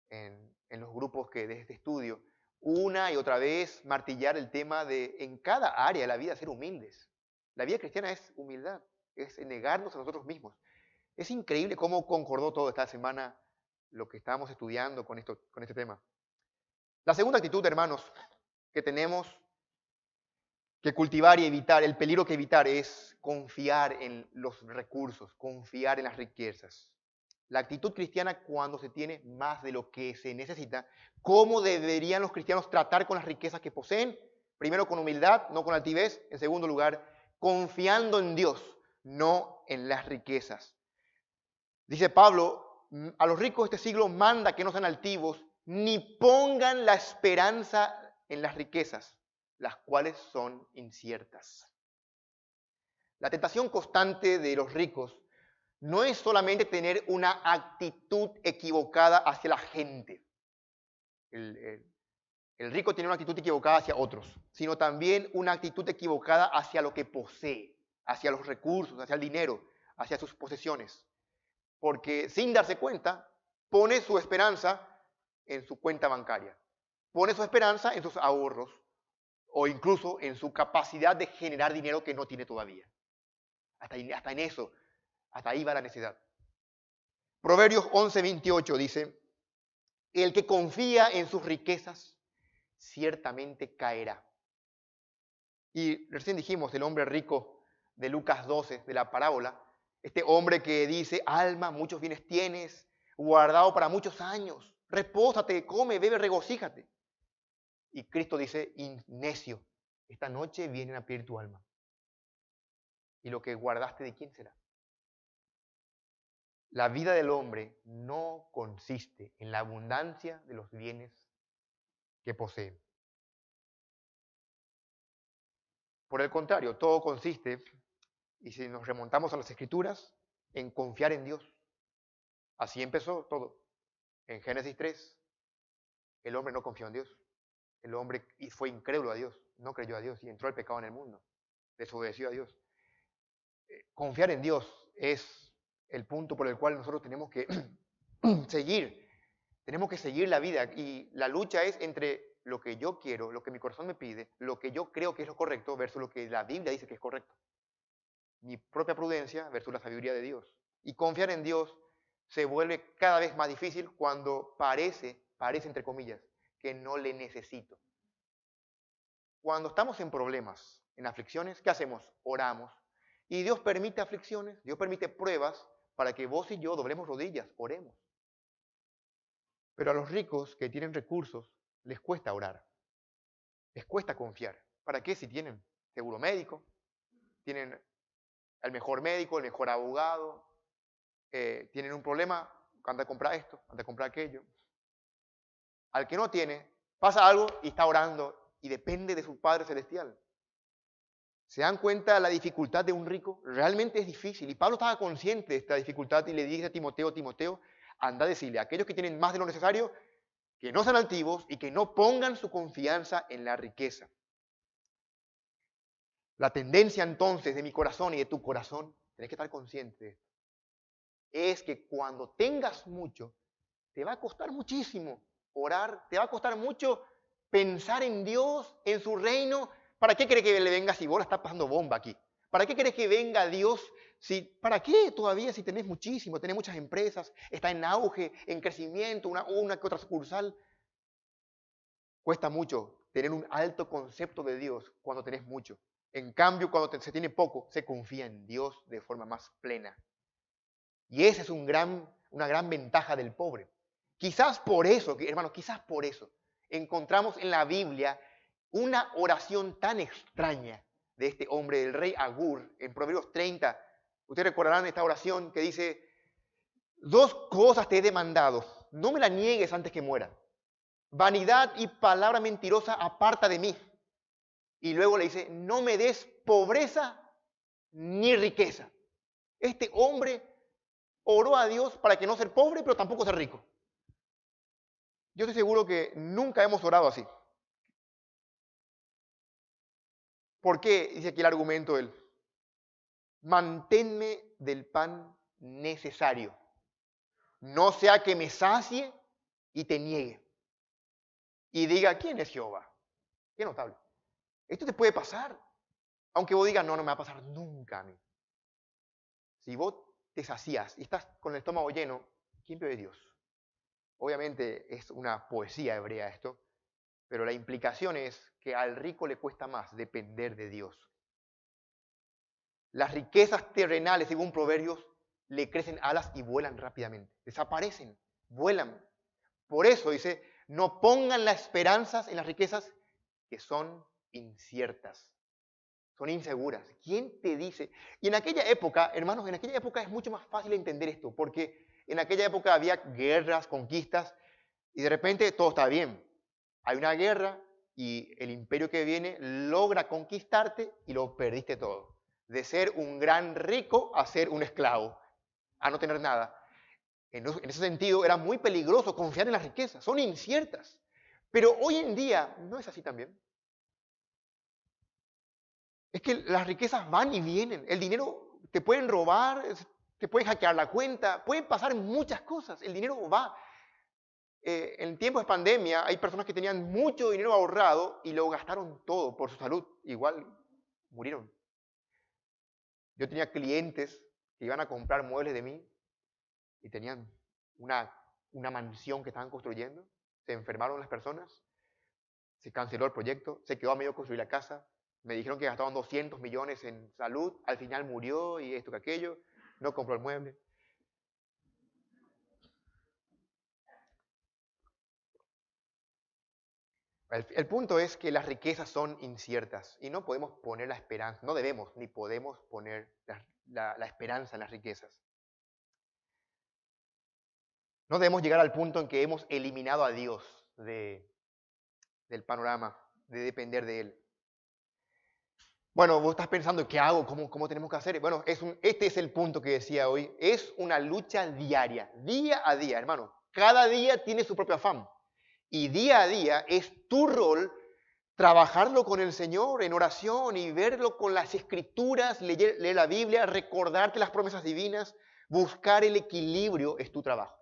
en los grupos que de este estudio, una y otra vez martillar el tema de en cada área de la vida ser humildes. La vida cristiana es humildad, es negarnos a nosotros mismos. Es increíble cómo concordó todo esta semana lo que estábamos estudiando con este tema. La segunda actitud, hermanos, que tenemos que cultivar y evitar, el peligro que evitar es confiar en los recursos, confiar en las riquezas. La actitud cristiana cuando se tiene más de lo que se necesita, ¿cómo deberían los cristianos tratar con las riquezas que poseen? Primero con humildad, no con altivez. En segundo lugar, confiando en Dios, no en las riquezas. Dice Pablo, a los ricos de este siglo manda que no sean altivos, ni pongan la esperanza en las riquezas, las cuales son inciertas. La tentación constante de los ricos no es solamente tener una actitud equivocada hacia la gente. El rico tiene una actitud equivocada hacia otros, sino también una actitud equivocada hacia lo que posee, hacia los recursos, hacia el dinero, hacia sus posesiones. Porque sin darse cuenta, pone su esperanza en su cuenta bancaria, pone su esperanza en sus ahorros o incluso en su capacidad de generar dinero que no tiene todavía. Hasta ahí va la necesidad. Proverbios 11:28 dice, el que confía en sus riquezas ciertamente caerá. Y recién dijimos el hombre rico de Lucas 12, de la parábola, este hombre que dice, alma, muchos bienes tienes, guardado para muchos años, repósate, come, bebe, regocíjate. Y Cristo dice, necio, esta noche vienen a pedir tu alma. ¿Y lo que guardaste de quién será? La vida del hombre no consiste en la abundancia de los bienes que posee. Por el contrario, todo consiste, y si nos remontamos a las Escrituras, en confiar en Dios. Así empezó todo. En Génesis 3, el hombre no confió en Dios. El hombre fue incrédulo a Dios, no creyó a Dios y entró el pecado en el mundo. Desobedeció a Dios. Confiar en Dios es el punto por el cual nosotros tenemos que seguir. Tenemos que seguir la vida y la lucha es entre lo que yo quiero, lo que mi corazón me pide, lo que yo creo que es lo correcto versus lo que la Biblia dice que es correcto. Mi propia prudencia versus la sabiduría de Dios. Y confiar en Dios se vuelve cada vez más difícil cuando parece entre comillas, que no le necesito. Cuando estamos en problemas, en aflicciones, ¿qué hacemos? Oramos. Y Dios permite aflicciones, Dios permite pruebas para que vos y yo doblemos rodillas, oremos. Pero a los ricos que tienen recursos les cuesta orar, les cuesta confiar. ¿Para qué? Si tienen seguro médico, tienen el mejor médico, el mejor abogado, tienen un problema, anda a comprar esto, anda a comprar aquello. Al que no tiene, pasa algo y está orando y depende de su Padre Celestial. ¿Se dan cuenta de la dificultad de un rico? Realmente es difícil. Y Pablo estaba consciente de esta dificultad y le dice a Timoteo, anda a decirle a aquellos que tienen más de lo necesario, que no sean altivos y que no pongan su confianza en la riqueza. La tendencia entonces de mi corazón y de tu corazón, tenés que estar consciente de esto, es que cuando tengas mucho, te va a costar muchísimo orar, te va a costar mucho pensar en Dios, en su reino. ¿Para qué querés que le venga si vos la estás pasando bomba aquí? ¿Para qué querés que venga Dios? ¿Para qué todavía si tenés muchísimo, tenés muchas empresas, está en auge, en crecimiento, una que otra sucursal? Cuesta mucho tener un alto concepto de Dios cuando tenés mucho. En cambio, cuando se tiene poco, se confía en Dios de forma más plena. Y esa es una gran ventaja del pobre. Quizás por eso, hermanos, quizás por eso encontramos en la Biblia una oración tan extraña de este hombre, del rey Agur, en Proverbios 30. Ustedes recordarán esta oración que dice, 2 cosas te he demandado, no me las niegues antes que muera. Vanidad y palabra mentirosa aparta de mí. Y luego le dice, no me des pobreza ni riqueza. Este hombre oró a Dios para que no ser pobre, pero tampoco ser rico. Yo estoy seguro que nunca hemos orado así. ¿Por qué? Dice aquí el argumento de él. Manténme del pan necesario. No sea que me sacie y te niegue. Y diga, ¿quién es Jehová? Qué notable. Esto te puede pasar. Aunque vos digas, no, no me va a pasar nunca a mí. Si vos te sacías y estás con el estómago lleno, ¿quién ve Dios? Obviamente es una poesía hebrea esto, pero la implicación es que al rico le cuesta más depender de Dios. Las riquezas terrenales, según Proverbios, le crecen alas y vuelan rápidamente. Desaparecen, vuelan. Por eso dice, no pongan las esperanzas en las riquezas que son inciertas, son inseguras. ¿Quién te dice? Y en aquella época, hermanos, en aquella época es mucho más fácil entender esto, porque en aquella época había guerras, conquistas, y de repente todo está bien. Hay una guerra y el imperio que viene logra conquistarte y lo perdiste todo. De ser un gran rico a ser un esclavo, a no tener nada. En ese sentido era muy peligroso confiar en las riquezas, son inciertas. Pero hoy en día no es así también. Es que las riquezas van y vienen. El dinero te pueden robar, te pueden hackear la cuenta, pueden pasar muchas cosas. El dinero va. En tiempos de pandemia hay personas que tenían mucho dinero ahorrado y lo gastaron todo por su salud. Igual murieron. Yo tenía clientes que iban a comprar muebles de mí y tenían una mansión que estaban construyendo. Se enfermaron las personas, se canceló el proyecto, se quedó a medio construir la casa. Me dijeron que gastaban 200 millones en salud, al final murió y esto que aquello, no compró el mueble. El punto es que las riquezas son inciertas y no podemos poner la esperanza, no debemos ni podemos poner la esperanza en las riquezas. No debemos llegar al punto en que hemos eliminado a Dios del panorama, de depender de Él. Bueno, vos estás pensando, ¿qué hago? ¿Cómo tenemos que hacer? Bueno, este es el punto que decía hoy. Es una lucha diaria, día a día, hermano. Cada día tiene su propio afán. Y día a día es tu rol trabajarlo con el Señor en oración y verlo con las Escrituras, leer la Biblia, recordarte las promesas divinas, buscar el equilibrio es tu trabajo.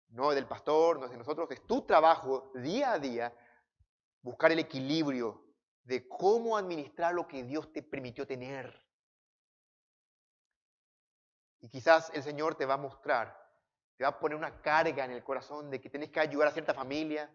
No es del pastor, no es de nosotros, es tu trabajo día a día buscar el equilibrio de cómo administrar lo que Dios te permitió tener. Y quizás el Señor te va a mostrar, te va a poner una carga en el corazón de que tenés que ayudar a cierta familia,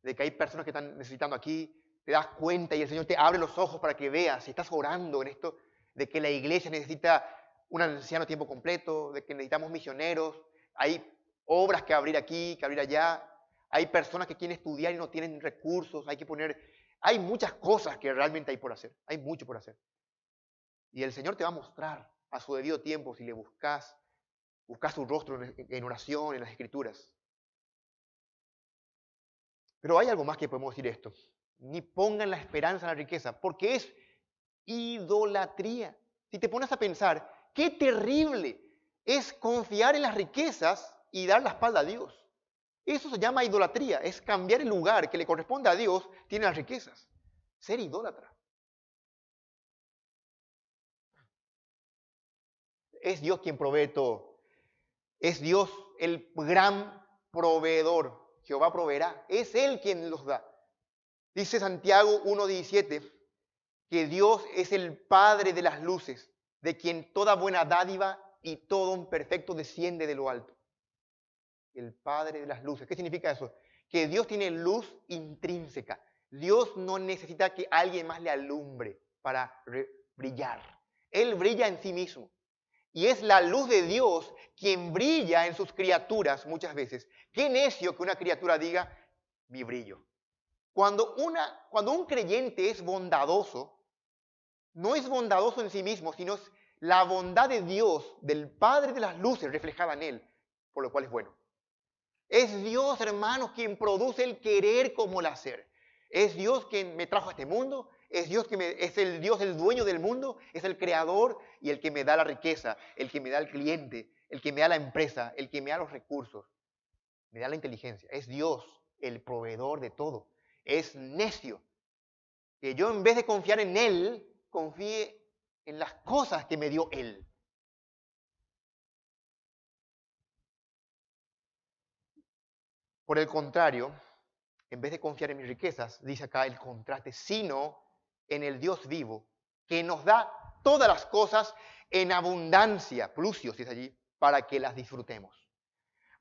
de que hay personas que están necesitando aquí, te das cuenta y el Señor te abre los ojos para que veas, si estás orando en esto, de que la iglesia necesita un anciano a tiempo completo, de que necesitamos misioneros, hay obras que abrir aquí, que abrir allá, hay personas que quieren estudiar y no tienen recursos, hay muchas cosas que realmente hay por hacer, hay mucho por hacer. Y el Señor te va a mostrar a su debido tiempo si le buscas su rostro en oración, en las Escrituras. Pero hay algo más que podemos decir esto. Ni pongan la esperanza en la riqueza, porque es idolatría. Si te pones a pensar, qué terrible es confiar en las riquezas y dar la espalda a Dios. Eso se llama idolatría, es cambiar el lugar que le corresponde a Dios, tiene las riquezas. Ser idólatra. Es Dios quien provee todo. Es Dios el gran proveedor. Jehová proveerá. Es Él quien los da. Dice Santiago 1:17 que Dios es el Padre de las luces, de quien toda buena dádiva y todo un perfecto desciende de lo alto. El Padre de las luces. ¿Qué significa eso? Que Dios tiene luz intrínseca. Dios no necesita que alguien más le alumbre para brillar. Él brilla en sí mismo. Y es la luz de Dios quien brilla en sus criaturas muchas veces. Qué necio que una criatura diga, mi brillo. Cuando un creyente es bondadoso, no es bondadoso en sí mismo, sino es la bondad de Dios, del Padre de las luces, reflejada en él, por lo cual es bueno. Es Dios, hermanos, quien produce el querer como el hacer. Es Dios quien me trajo a este mundo, es el Dios, el dueño del mundo, es el creador y el que me da la riqueza, el que me da el cliente, el que me da la empresa, el que me da los recursos, me da la inteligencia. Es Dios el proveedor de todo. Es necio que yo en vez de confiar en Él, confíe en las cosas que me dio Él. Por el contrario, en vez de confiar en mis riquezas, dice acá el contraste, sino en el Dios vivo, que nos da todas las cosas en abundancia, plusio si es allí, para que las disfrutemos.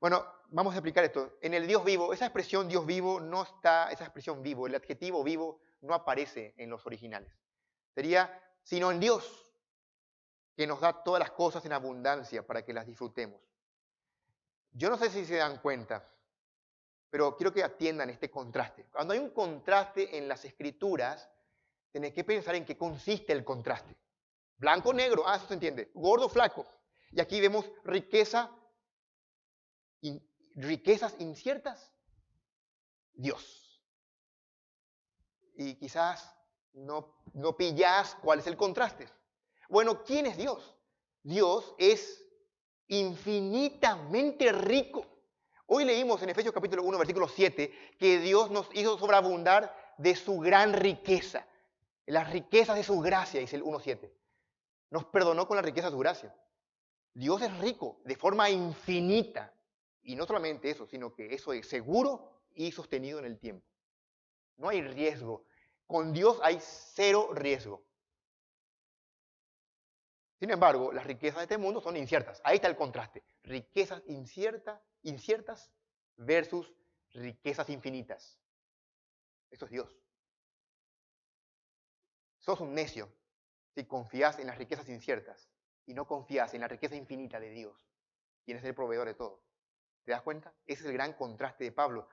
Bueno, vamos a explicar esto. En el Dios vivo, esa expresión Dios vivo no está, esa expresión vivo, el adjetivo vivo no aparece en los originales. Sería, sino en Dios, que nos da todas las cosas en abundancia para que las disfrutemos. Yo no sé si se dan cuenta, pero quiero que atiendan este contraste. Cuando hay un contraste en las escrituras, tenés que pensar en qué consiste el contraste. Blanco, negro, eso se entiende. Gordo, flaco. Y aquí vemos riquezas inciertas. Dios. Y quizás no pillás cuál es el contraste. Bueno, ¿quién es Dios? Dios es infinitamente rico. Hoy leímos en Efesios capítulo 1, versículo 7, que Dios nos hizo sobreabundar de su gran riqueza. Las riquezas de su gracia, dice el 1.7. Nos perdonó con la riqueza de su gracia. Dios es rico de forma infinita. Y no solamente eso, sino que eso es seguro y sostenido en el tiempo. No hay riesgo. Con Dios hay cero riesgo. Sin embargo, las riquezas de este mundo son inciertas. Ahí está el contraste. Riquezas inciertas versus riquezas infinitas. Eso es Dios. Sos un necio si confías en las riquezas inciertas y no confías en la riqueza infinita de Dios, quien es el proveedor de todo. ¿Te das cuenta? Ese es el gran contraste de Pablo.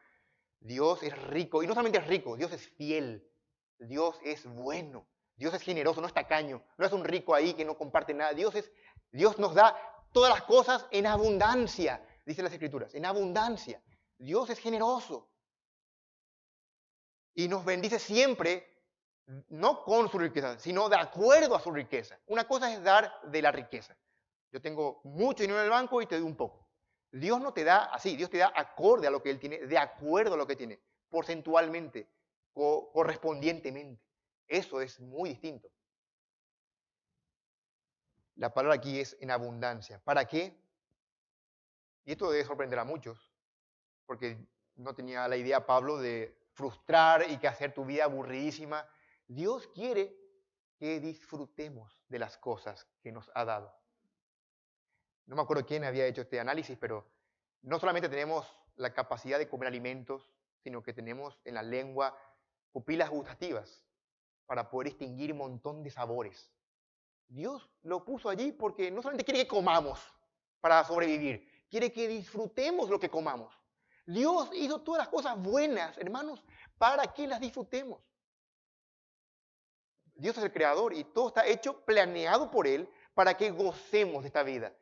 Dios es rico, y no solamente es rico, Dios es fiel, Dios es bueno, Dios es generoso, no es tacaño, no es un rico ahí que no comparte nada. Dios nos da todas las cosas en abundancia, dicen las Escrituras, en abundancia. Dios es generoso y nos bendice siempre, no con su riqueza, sino de acuerdo a su riqueza. Una cosa es dar de la riqueza. Yo tengo mucho dinero en el banco y te doy un poco. Dios no te da así, Dios te da acorde a lo que Él tiene, de acuerdo a lo que tiene, porcentualmente, correspondientemente. Eso es muy distinto. La palabra aquí es en abundancia. ¿Para qué? Y esto debe sorprender a muchos, porque no tenía la idea Pablo de frustrar y que hacer tu vida aburridísima. Dios quiere que disfrutemos de las cosas que nos ha dado. No me acuerdo quién había hecho este análisis, pero no solamente tenemos la capacidad de comer alimentos, sino que tenemos en la lengua pupilas gustativas para poder distinguir un montón de sabores. Dios lo puso allí porque no solamente quiere que comamos para sobrevivir, quiere que disfrutemos lo que comamos. Dios hizo todas las cosas buenas, hermanos, para que las disfrutemos. Dios es el creador y todo está hecho, planeado por Él para que gocemos de esta vida.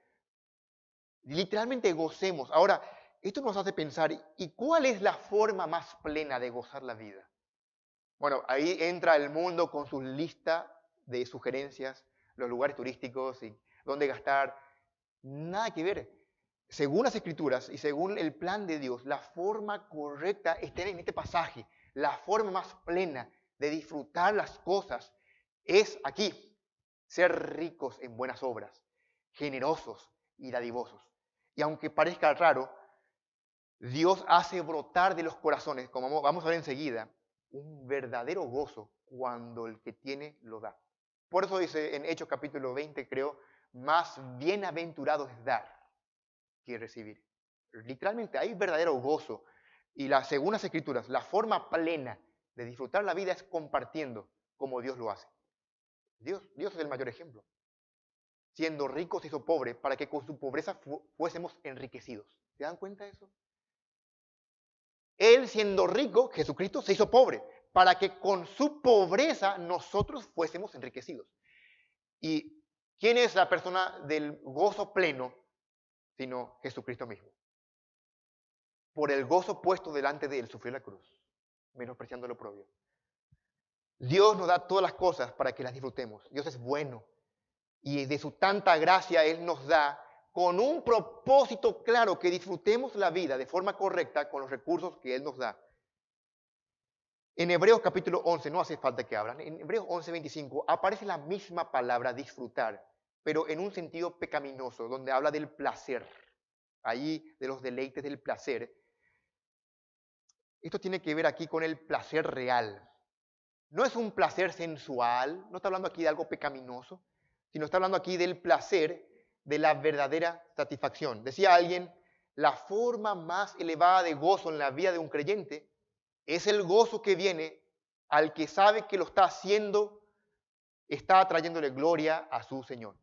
Literalmente gocemos. Ahora, esto nos hace pensar, ¿y cuál es la forma más plena de gozar la vida? Bueno, ahí entra el mundo con su lista de sugerencias, los lugares turísticos y dónde gastar. Nada que ver. Según las Escrituras y según el plan de Dios, la forma correcta está en este pasaje. La forma más plena de disfrutar las cosas es aquí, ser ricos en buenas obras, generosos y dadivosos. Y aunque parezca raro, Dios hace brotar de los corazones, como vamos a ver enseguida, un verdadero gozo cuando el que tiene lo da. Por eso dice en Hechos capítulo 20, creo, más bienaventurado es dar que recibir. Literalmente hay verdadero gozo. Y según las Escrituras, la forma plena de disfrutar la vida es compartiendo como Dios lo hace. Dios es el mayor ejemplo. Siendo rico se hizo pobre para que con su pobreza fuésemos enriquecidos. ¿Se dan cuenta de eso? Él siendo rico, Jesucristo, se hizo pobre para que con su pobreza nosotros fuésemos enriquecidos. ¿Y quién es la persona del gozo pleno? Sino Jesucristo mismo. Por el gozo puesto delante de él sufrió la cruz, menospreciando lo propio. Dios nos da todas las cosas para que las disfrutemos. Dios es bueno. Y de su tanta gracia Él nos da con un propósito claro, que disfrutemos la vida de forma correcta con los recursos que Él nos da. En Hebreos capítulo 11, no hace falta que hablan, en Hebreos 11:25 aparece la misma palabra disfrutar, pero en un sentido pecaminoso, donde habla del placer, ahí de los deleites del placer. Esto tiene que ver aquí con el placer real. No es un placer sensual, no está hablando aquí de algo pecaminoso, sino está hablando aquí del placer de la verdadera satisfacción. Decía alguien, la forma más elevada de gozo en la vida de un creyente es el gozo que viene al que sabe que lo está haciendo, está trayéndole gloria a su Señor.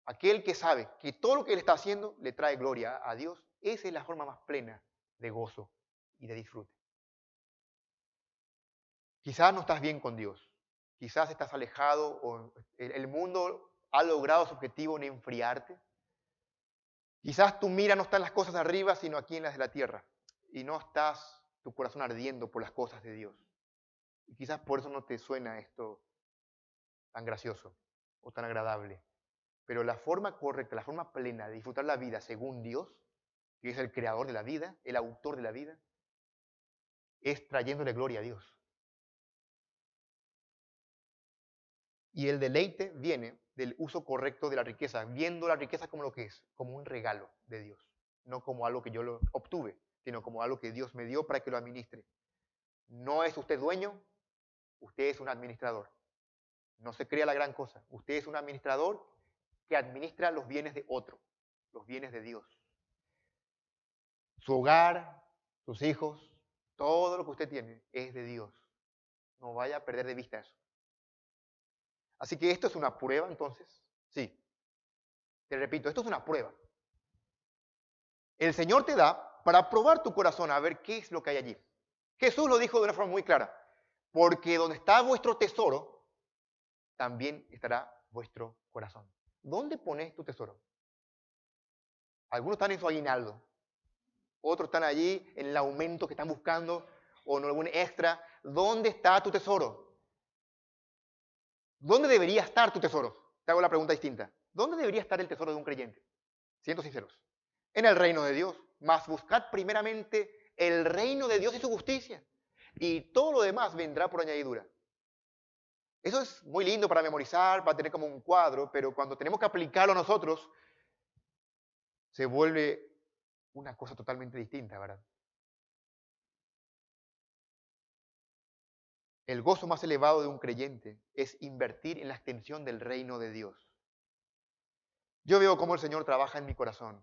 Aquel que sabe que todo lo que él está haciendo le trae gloria a Dios, esa es la forma más plena de gozo y de disfrute. Quizás no estás bien con Dios, quizás estás alejado o el mundo ha logrado su objetivo en enfriarte. Quizás tu mira no está en las cosas de arriba, sino aquí en las de la tierra. Y no estás tu corazón ardiendo por las cosas de Dios. Y quizás por eso no te suena esto tan gracioso o tan agradable. Pero la forma correcta, la forma plena de disfrutar la vida según Dios, que es el creador de la vida, el autor de la vida, es trayéndole gloria a Dios. Y el deleite viene del uso correcto de la riqueza, viendo la riqueza como lo que es, como un regalo de Dios, no como algo que yo lo obtuve, sino como algo que Dios me dio para que lo administre. No es usted dueño, usted es un administrador. No se crea la gran cosa. Usted es un administrador que administra los bienes de otro, los bienes de Dios. Su hogar, sus hijos, todo lo que usted tiene es de Dios. No vaya a perder de vista eso. Así que esto es una prueba, entonces. Sí. Te repito, esto es una prueba. El Señor te da para probar tu corazón, a ver qué es lo que hay allí. Jesús lo dijo de una forma muy clara. Porque donde está vuestro tesoro, también estará vuestro corazón. ¿Dónde pones tu tesoro? Algunos están en su aguinaldo. Otros están allí en el aumento que están buscando o en algún extra. ¿Dónde está tu tesoro? ¿Dónde debería estar tu tesoro? Te hago la pregunta distinta. ¿Dónde debería estar el tesoro de un creyente? Siendo sinceros. En el reino de Dios. Mas buscad primeramente el reino de Dios y su justicia. Y todo lo demás vendrá por añadidura. Eso es muy lindo para memorizar, para tener como un cuadro, pero cuando tenemos que aplicarlo a nosotros, se vuelve una cosa totalmente distinta, ¿verdad? El gozo más elevado de un creyente es invertir en la extensión del reino de Dios. Yo veo cómo el Señor trabaja en mi corazón.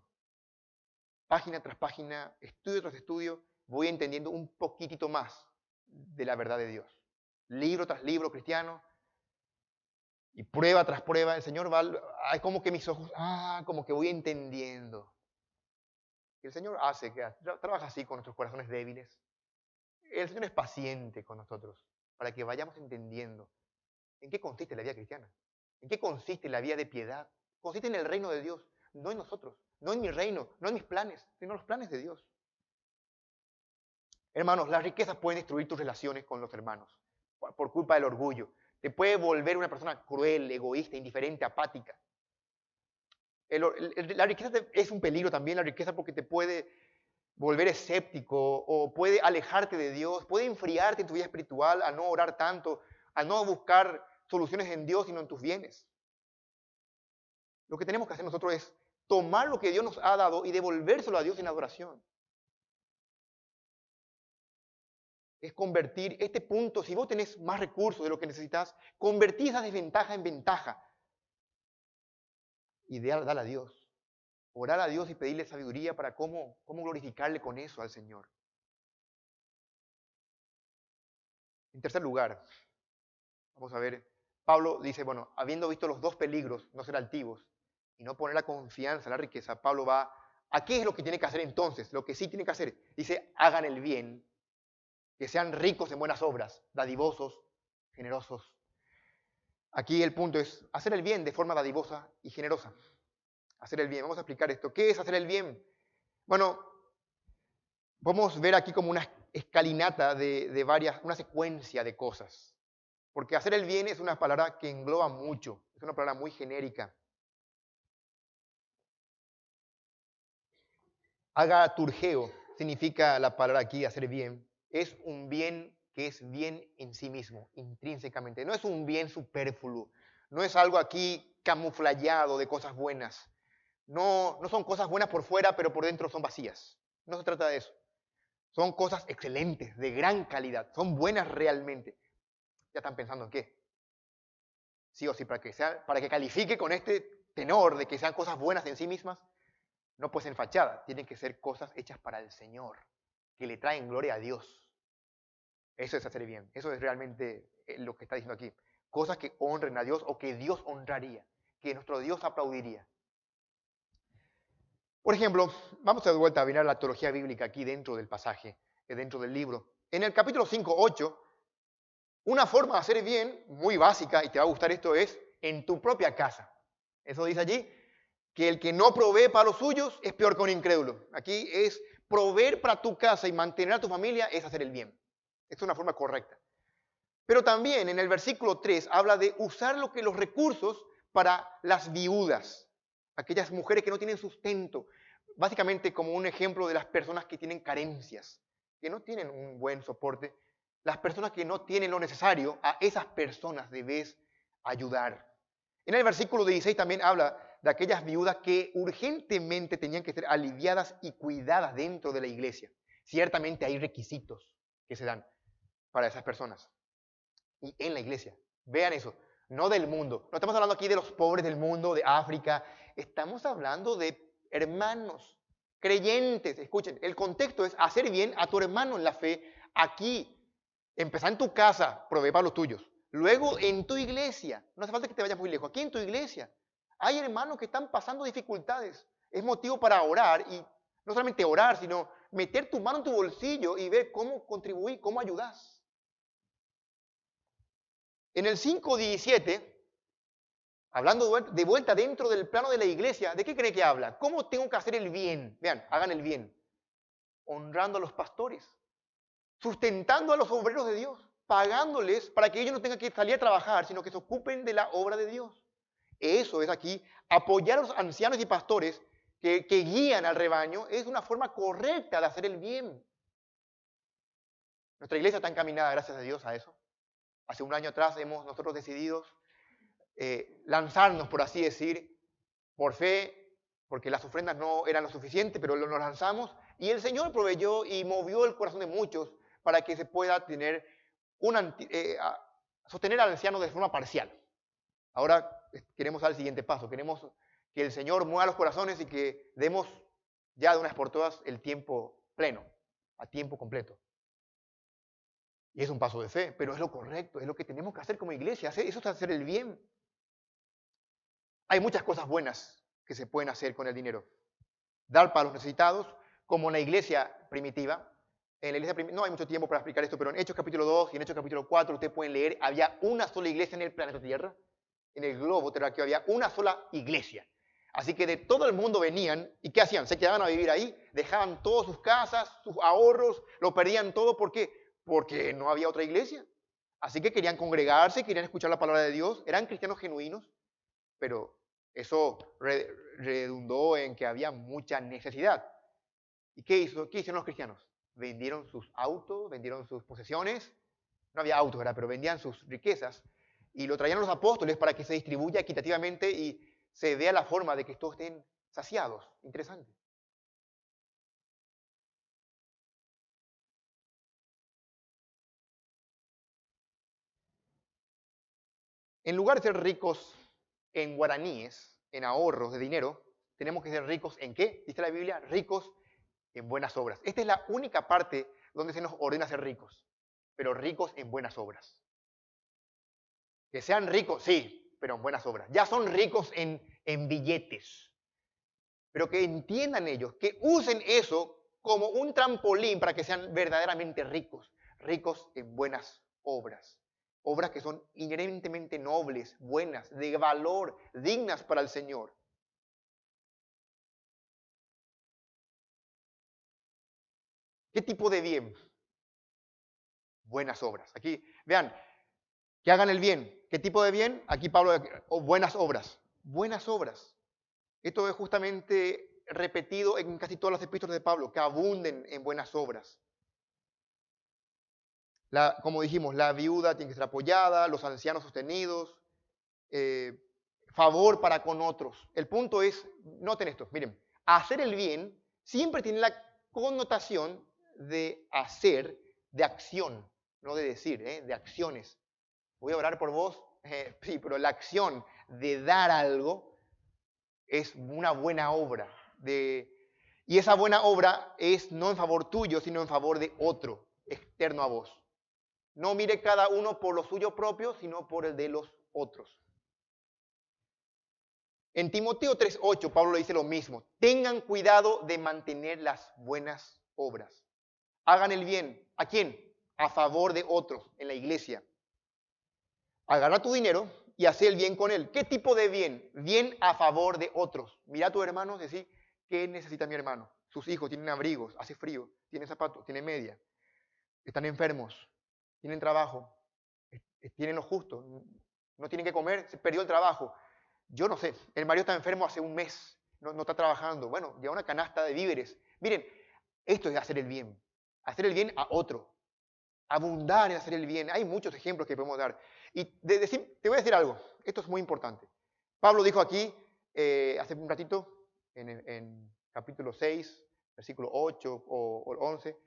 Página tras página, estudio tras estudio, voy entendiendo un poquitito más de la verdad de Dios. Libro tras libro cristiano, y prueba tras prueba, el Señor va, hay como que mis ojos, como que voy entendiendo. Y el Señor hace, que trabaja así con nuestros corazones débiles. El Señor es paciente con nosotros para que vayamos entendiendo en qué consiste la vida cristiana, en qué consiste la vida de piedad. Consiste en el reino de Dios, no en nosotros, no en mi reino, no en mis planes, sino en los planes de Dios. Hermanos, las riquezas pueden destruir tus relaciones con los hermanos por culpa del orgullo. Te puede volver una persona cruel, egoísta, indiferente, apática. La riqueza es un peligro también, la riqueza, porque te puede volver escéptico o puede alejarte de Dios, puede enfriarte en tu vida espiritual a no orar tanto, a no buscar soluciones en Dios, sino en tus bienes. Lo que tenemos que hacer nosotros es tomar lo que Dios nos ha dado y devolvérselo a Dios en adoración. Es convertir este punto, si vos tenés más recursos de lo que necesitas, convertir esa desventaja en ventaja. Y dale a Dios. Orar a Dios y pedirle sabiduría para cómo glorificarle con eso al Señor. En tercer lugar, vamos a ver, Pablo dice, bueno, habiendo visto los dos peligros, no ser altivos y no poner la confianza en la riqueza, Pablo va, ¿a qué es lo que tiene que hacer entonces? Lo que sí tiene que hacer, dice, hagan el bien, que sean ricos en buenas obras, dadivosos, generosos. Aquí el punto es hacer el bien de forma dadivosa y generosa. Hacer el bien. Vamos a explicar esto. ¿Qué es hacer el bien? Bueno, vamos a ver aquí como una escalinata de varias, una secuencia de cosas. Porque hacer el bien es una palabra que engloba mucho, es una palabra muy genérica. Agaturgeo significa la palabra aquí, hacer bien. Es un bien que es bien en sí mismo, intrínsecamente. No es un bien superfluo. No es algo aquí camuflado de cosas buenas. No son cosas buenas por fuera, pero por dentro son vacías. No se trata de eso. Son cosas excelentes, de gran calidad. Son buenas realmente. Ya están pensando en qué. Sí o sí, para que califique con este tenor de que sean cosas buenas en sí mismas, no puede ser fachada. Tienen que ser cosas hechas para el Señor, que le traen gloria a Dios. Eso es hacer bien. Eso es realmente lo que está diciendo aquí. Cosas que honren a Dios o que Dios honraría, que nuestro Dios aplaudiría. Por ejemplo, vamos de vuelta a mirar la teología bíblica aquí dentro del pasaje, dentro del libro. En el capítulo 5, 8, una forma de hacer bien, muy básica, y te va a gustar esto, es en tu propia casa. Eso dice allí, que el que no provee para los suyos es peor que un incrédulo. Aquí es proveer para tu casa y mantener a tu familia es hacer el bien. Esta es una forma correcta. Pero también en el versículo 3 habla de usar los recursos para las viudas, aquellas mujeres que no tienen sustento, básicamente como un ejemplo de las personas que tienen carencias, que no tienen un buen soporte. Las personas que no tienen lo necesario, a esas personas debes ayudar. En el versículo 16 también habla de aquellas viudas que urgentemente tenían que ser aliviadas y cuidadas dentro de la iglesia. Ciertamente hay requisitos que se dan para esas personas y en la iglesia. Vean eso, no del mundo. No estamos hablando aquí de los pobres del mundo, de África. Estamos hablando de hermanos, creyentes. Escuchen, el contexto es hacer bien a tu hermano en la fe aquí. Empezar en tu casa, provee para los tuyos. Luego en tu iglesia. No hace falta que te vayas muy lejos. Aquí en tu iglesia. Hay hermanos que están pasando dificultades. Es motivo para orar y no solamente orar, sino meter tu mano en tu bolsillo y ver cómo contribuir, cómo ayudas. En el 5:17, hablando de vuelta dentro del plano de la iglesia, ¿de qué cree que habla? ¿Cómo tengo que hacer el bien? Vean, hagan el bien. Honrando a los pastores, sustentando a los obreros de Dios, pagándoles para que ellos no tengan que salir a trabajar, sino que se ocupen de la obra de Dios. Eso es aquí, apoyar a los ancianos y pastores que guían al rebaño, es una forma correcta de hacer el bien. Nuestra iglesia está encaminada, gracias a Dios, a eso. Hace un año atrás hemos nosotros decidido lanzarnos, por así decir, por fe, porque las ofrendas no eran lo suficiente, pero nos lanzamos y el Señor proveyó y movió el corazón de muchos para que se pueda tener sostener al anciano de forma parcial. Ahora queremos dar el siguiente paso, queremos que el Señor mueva los corazones y que demos ya de una vez por todas el tiempo pleno, a tiempo completo. Y es un paso de fe, pero es lo correcto, es lo que tenemos que hacer como iglesia, eso es hacer el bien. Hay muchas cosas buenas que se pueden hacer con el dinero. Dar para los necesitados, como en la iglesia primitiva. En la iglesia no hay mucho tiempo para explicar esto, pero en Hechos capítulo 2 y en Hechos capítulo 4 ustedes pueden leer, había una sola iglesia en el planeta Tierra, en el globo terráqueo había una sola iglesia. Así que de todo el mundo venían, ¿y qué hacían? Se quedaban a vivir ahí, dejaban todas sus casas, sus ahorros, lo perdían todo, ¿por qué? Porque no había otra iglesia. Así que querían congregarse, querían escuchar la palabra de Dios, eran cristianos genuinos, pero eso redundó en que había mucha necesidad. ¿Y qué hicieron los cristianos? Vendieron sus autos, vendieron sus posesiones. No había autos, ¿verdad? Pero vendían sus riquezas y lo traían a los apóstoles para que se distribuya equitativamente y se vea la forma de que todos estén saciados. Interesante. En lugar de ser ricos en guaraníes, en ahorros de dinero, tenemos que ser ricos en qué? Dice la Biblia, ricos en buenas obras. Esta es la única parte donde se nos ordena ser ricos, pero ricos en buenas obras. Que sean ricos, sí, pero en buenas obras. Ya son ricos en billetes, pero que entiendan ellos, que usen eso como un trampolín para que sean verdaderamente ricos, ricos en buenas obras. Obras que son inherentemente nobles, buenas, de valor, dignas para el Señor. ¿Qué tipo de bien? Buenas obras. Aquí, vean, Que hagan el bien. ¿Qué tipo de bien? Aquí Pablo, buenas obras. Buenas obras. Esto es justamente repetido en casi todas las epístolas de Pablo, que abunden en buenas obras. Como dijimos, la viuda tiene que ser apoyada, los ancianos sostenidos, eh, favor para con otros. El punto es, noten esto, miren, hacer el bien siempre tiene la connotación de hacer, de acción, no de decir, de acciones. Voy a orar por vos, sí, pero la acción de dar algo es una buena obra. Y esa buena obra es no en favor tuyo, sino en favor de otro, externo a vos. No mire cada uno por lo suyo propio, sino por el de los otros. En Timoteo 3:8, Pablo le dice lo mismo. Tengan cuidado de mantener las buenas obras. Hagan el bien. ¿A quién? A favor de otros, en la iglesia. Agarra tu dinero y hace el bien con él. ¿Qué tipo de bien? Bien a favor de otros. Mira a tu hermano y decir, ¿qué necesita mi hermano? Sus hijos tienen abrigos, hace frío, tienen zapatos, tienen media, están enfermos, tienen trabajo, tienen lo justo, no tienen que comer, se perdió el trabajo. Yo no sé, el marido está enfermo hace un mes, no está trabajando. Bueno, lleva una canasta de víveres. Miren, esto es hacer el bien a otro, abundar en hacer el bien. Hay muchos ejemplos que podemos dar. Y te voy a decir algo, esto es muy importante. Pablo dijo aquí, hace un ratito, en capítulo 6, versículo 8 o 11,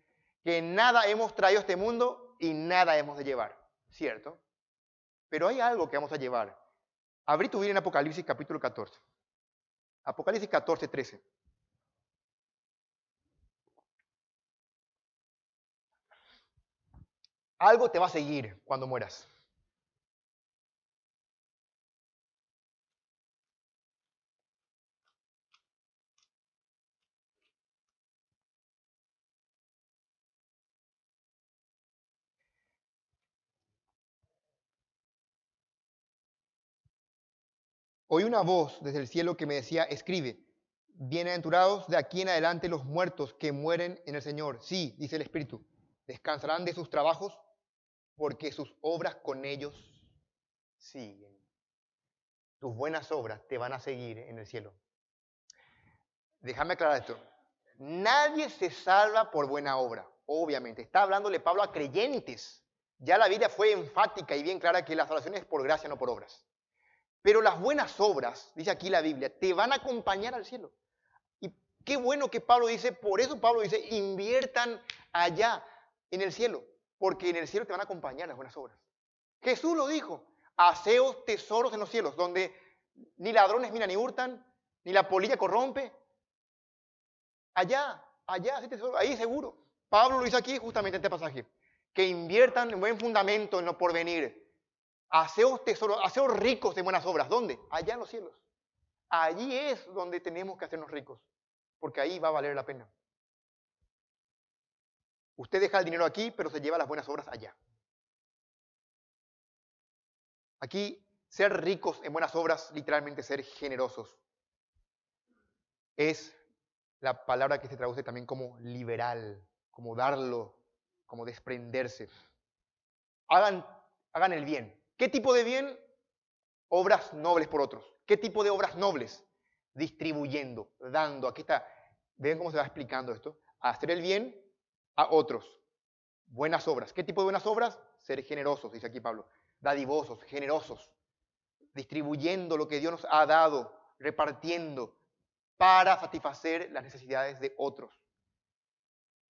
que nada hemos traído a este mundo y nada hemos de llevar, ¿cierto? Pero hay algo que vamos a llevar. Abrí tu Biblia en Apocalipsis capítulo 14. Apocalipsis 14, 13. Algo te va a seguir cuando mueras. Oí una voz desde el cielo que me decía, escribe, bienaventurados de aquí en adelante los muertos que mueren en el Señor. Sí, dice el Espíritu, descansarán de sus trabajos porque sus obras con ellos siguen. Tus buenas obras te van a seguir en el cielo. Déjame aclarar esto. Nadie se salva por buena obra, obviamente. Está hablándole Pablo a creyentes. Ya la Biblia fue enfática y bien clara que la salvación es por gracia, no por obras. Pero las buenas obras, dice aquí la Biblia, te van a acompañar al cielo. Y qué bueno que Pablo dice, por eso Pablo dice, inviertan allá en el cielo, porque en el cielo te van a acompañar las buenas obras. Jesús lo dijo, haceos tesoros en los cielos, donde ni ladrones miran ni hurtan, ni la polilla corrompe. Allá, ahí seguro. Pablo lo dice aquí justamente en este pasaje, que inviertan en buen fundamento en lo porvenir. Haceos tesoros, haceos ricos de buenas obras. ¿Dónde? Allá en los cielos. Allí es donde tenemos que hacernos ricos, porque ahí va a valer la pena. Usted deja el dinero aquí, pero se lleva las buenas obras allá. Aquí, ser ricos en buenas obras, literalmente ser generosos, es la palabra que se traduce también como liberal, como darlo, como desprenderse. Hagan el bien. ¿Qué tipo de bien? Obras nobles por otros. ¿Qué tipo de obras nobles? Distribuyendo, dando. Aquí está. ¿Ven cómo se va explicando esto? Hacer el bien a otros. Buenas obras. ¿Qué tipo de buenas obras? Ser generosos, dice aquí Pablo. Dadivosos, generosos. Distribuyendo lo que Dios nos ha dado, repartiendo para satisfacer las necesidades de otros.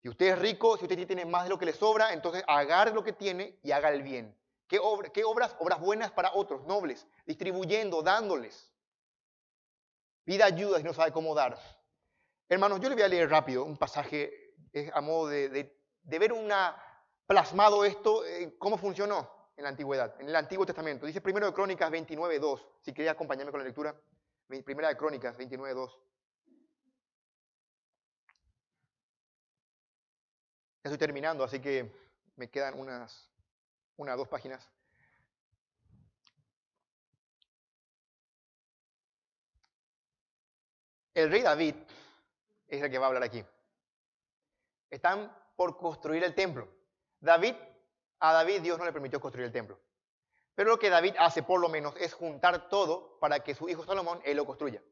Si usted es rico, si usted tiene más de lo que le sobra, entonces agarre lo que tiene y haga el bien. ¿Qué obras? Obras buenas para otros, nobles, distribuyendo, dándoles. Pida ayuda si no sabe cómo dar. Hermanos, yo le voy a leer rápido un pasaje a modo de ver plasmado esto, cómo funcionó en la antigüedad, en el Antiguo Testamento. Dice 1 de Crónicas 29:2. Si quería acompañarme con la lectura. 1 de Crónicas 29:2. Ya estoy terminando, así que me quedan una o dos páginas. El rey David es el que va a hablar aquí. Están por construir el templo. A David Dios no le permitió construir el templo. Pero lo que David hace, por lo menos, es juntar todo para que su hijo Salomón, él lo construya.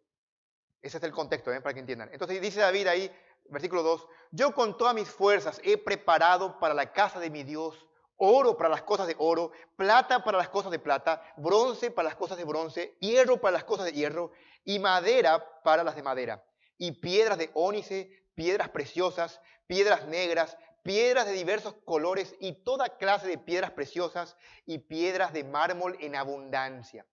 Ese es el contexto, para que entiendan. Entonces dice David ahí, versículo 2, yo con todas mis fuerzas he preparado para la casa de mi Dios oro para las cosas de oro, plata para las cosas de plata, bronce para las cosas de bronce, hierro para las cosas de hierro y madera para las de madera. Y piedras de ónice, piedras preciosas, piedras negras, piedras de diversos colores y toda clase de piedras preciosas y piedras de mármol en abundancia.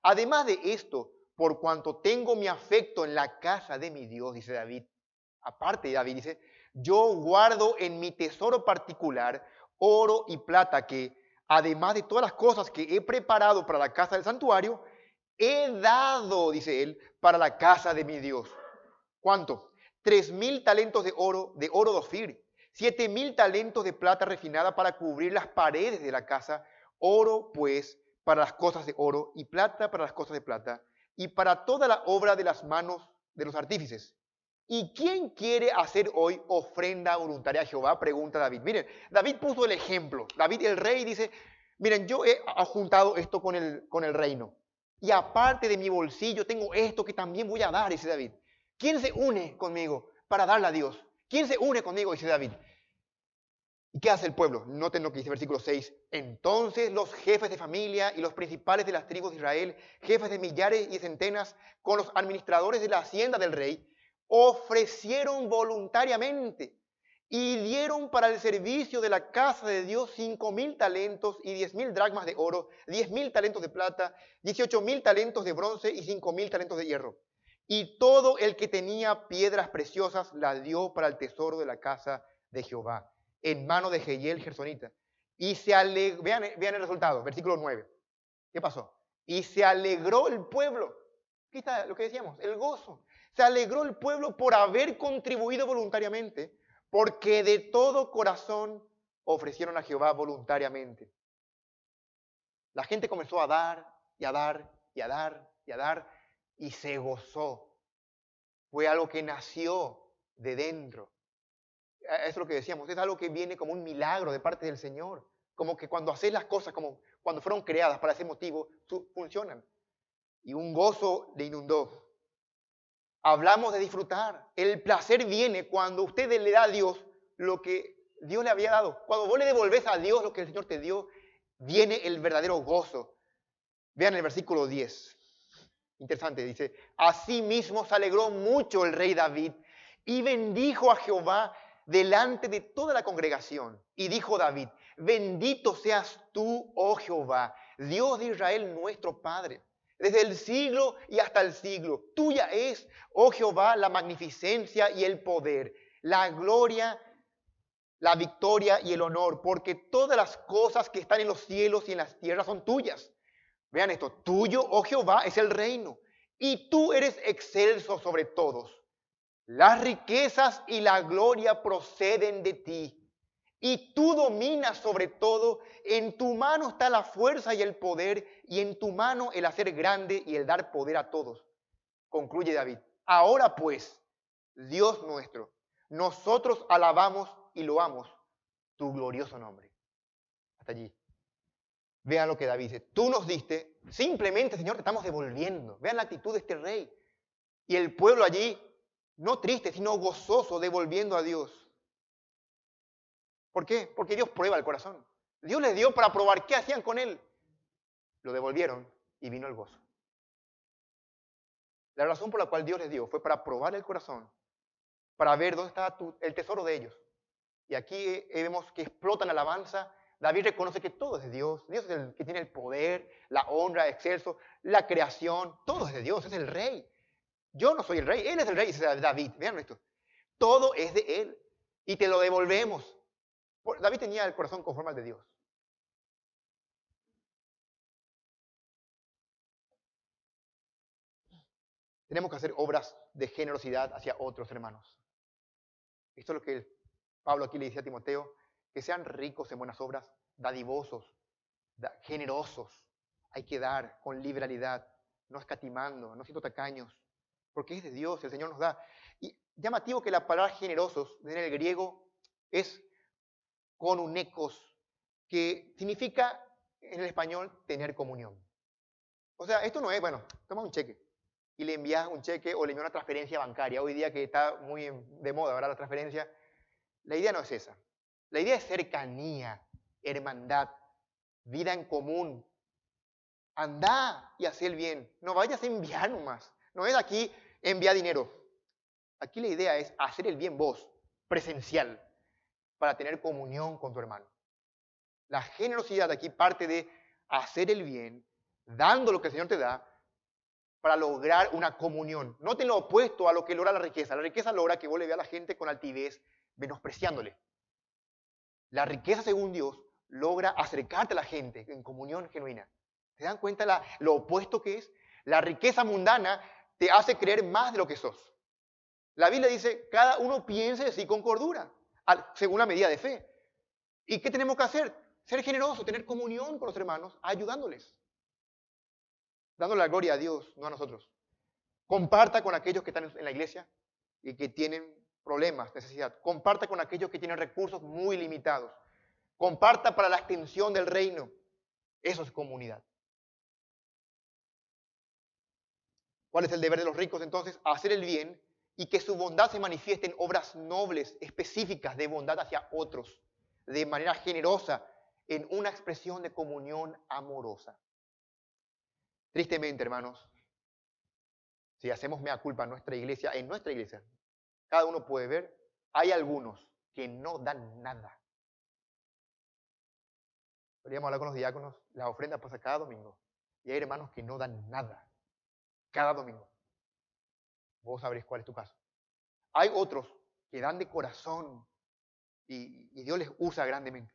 Además de esto, por cuanto tengo mi afecto en la casa de mi Dios, dice David. Aparte, David dice, yo guardo en mi tesoro particular oro y plata que, además de todas las cosas que he preparado para la casa del santuario, he dado, dice él, para la casa de mi Dios. ¿Cuánto? 3,000 talentos de oro de Ofir, 7,000 talentos de plata refinada para cubrir las paredes de la casa, oro pues para las cosas de oro y plata para las cosas de plata y para toda la obra de las manos de los artífices. ¿Y quién quiere hacer hoy ofrenda voluntaria a Jehová? Pregunta David. Miren, David puso el ejemplo. David el rey dice, miren, yo he juntado esto con el reino. Y aparte de mi bolsillo tengo esto que también voy a dar, dice David. ¿Quién se une conmigo para darle a Dios? ¿Quién se une conmigo? Dice David. ¿Y qué hace el pueblo? Noten lo que dice el versículo 6. Entonces los jefes de familia y los principales de las tribus de Israel, jefes de millares y centenas, con los administradores de la hacienda del rey, ofrecieron voluntariamente y dieron para el servicio de la casa de Dios 5,000 talentos y 10,000 dracmas de oro, 10,000 talentos de plata, 18,000 talentos de bronce y 5,000 talentos de hierro. Y todo el que tenía piedras preciosas las dio para el tesoro de la casa de Jehová, en mano de Jehiel Gersonita. Y se alegró, vean el resultado, versículo 9. ¿Qué pasó? Y se alegró el pueblo. Aquí está lo que decíamos, el gozo. Se alegró el pueblo por haber contribuido voluntariamente, porque de todo corazón ofrecieron a Jehová voluntariamente. La gente comenzó a dar y a dar y a dar y a dar y se gozó. Fue algo que nació de dentro. Eso es lo que decíamos, es algo que viene como un milagro de parte del Señor. Como que cuando haces las cosas como cuando fueron creadas para ese motivo, funcionan. Y un gozo le inundó. Hablamos de disfrutar. El placer viene cuando usted le da a Dios lo que Dios le había dado. Cuando vos le devolves a Dios lo que el Señor te dio, viene el verdadero gozo. Vean el versículo 10. Interesante, dice, asimismo se alegró mucho el rey David y bendijo a Jehová delante de toda la congregación. Y dijo David, bendito seas tú, oh Jehová, Dios de Israel nuestro Padre. Desde el siglo y hasta el siglo. Tuya es, oh Jehová, la magnificencia y el poder, la gloria, la victoria y el honor, porque todas las cosas que están en los cielos y en las tierras son tuyas. Vean esto, tuyo, oh Jehová, es el reino, y tú eres excelso sobre todos. Las riquezas y la gloria proceden de ti. Y tú dominas sobre todo, en tu mano está la fuerza y el poder, y en tu mano el hacer grande y el dar poder a todos. Concluye David. Ahora pues, Dios nuestro, nosotros alabamos y loamos tu glorioso nombre. Hasta allí. Vean lo que David dice. Tú nos diste, simplemente, Señor, te estamos devolviendo. Vean la actitud de este rey. Y el pueblo allí, no triste, sino gozoso, devolviendo a Dios. ¿Por qué? Porque Dios prueba el corazón. Dios les dio para probar qué hacían con él. Lo devolvieron y vino el gozo. La razón por la cual Dios les dio fue para probar el corazón, para ver dónde estaba el tesoro de ellos. Y aquí vemos que explotan alabanza. David reconoce que todo es de Dios. Dios es el que tiene el poder, la honra, excelso, la creación. Todo es de Dios, es el rey. Yo no soy el rey, él es el rey, dice David. Vean esto. Todo es de él y te lo devolvemos. David tenía el corazón conforme al de Dios. Tenemos que hacer obras de generosidad hacia otros hermanos. Esto es lo que Pablo aquí le dice a Timoteo, que sean ricos en buenas obras, dadivosos, generosos. Hay que dar con liberalidad, no escatimando, no siendo tacaños, porque es de Dios, el Señor nos da. Y llamativo que la palabra generosos en el griego es konunekos, que significa en el español, tener comunión. O sea, esto no es, bueno, toma un cheque y le envías un cheque o le envías una transferencia bancaria. Hoy día que está muy de moda, ¿verdad? La transferencia. La idea no es esa. La idea es cercanía, hermandad, vida en común. Andá y haz el bien. No vayas a enviar nomás. No es aquí enviar dinero. Aquí la idea es hacer el bien vos, presencial, para tener comunión con tu hermano. La generosidad aquí parte de hacer el bien, dando lo que el Señor te da, para lograr una comunión. Noten lo opuesto a lo que logra la riqueza. La riqueza logra que vos le veas a la gente con altivez, menospreciándole. La riqueza, según Dios, logra acercarte a la gente en comunión genuina. ¿Se dan cuenta lo opuesto que es? La riqueza mundana te hace creer más de lo que sos. La Biblia dice, cada uno piense de sí con cordura, según la medida de fe. ¿Y qué tenemos que hacer? Ser generosos, tener comunión con los hermanos, ayudándoles. Dándole la gloria a Dios, no a nosotros. Comparta con aquellos que están en la iglesia y que tienen problemas, necesidad. Comparta con aquellos que tienen recursos muy limitados. Comparta para la extensión del reino. Eso es comunidad. ¿Cuál es el deber de los ricos entonces? Hacer el bien y que su bondad se manifieste en obras nobles, específicas de bondad hacia otros, de manera generosa, en una expresión de comunión amorosa. Tristemente, hermanos, si hacemos mea culpa en nuestra iglesia, cada uno puede ver, hay algunos que no dan nada. Podríamos hablar con los diáconos, la ofrenda pasa cada domingo. Y hay hermanos que no dan nada, cada domingo. Vos sabréis cuál es tu caso. Hay otros que dan de corazón y Dios les usa grandemente.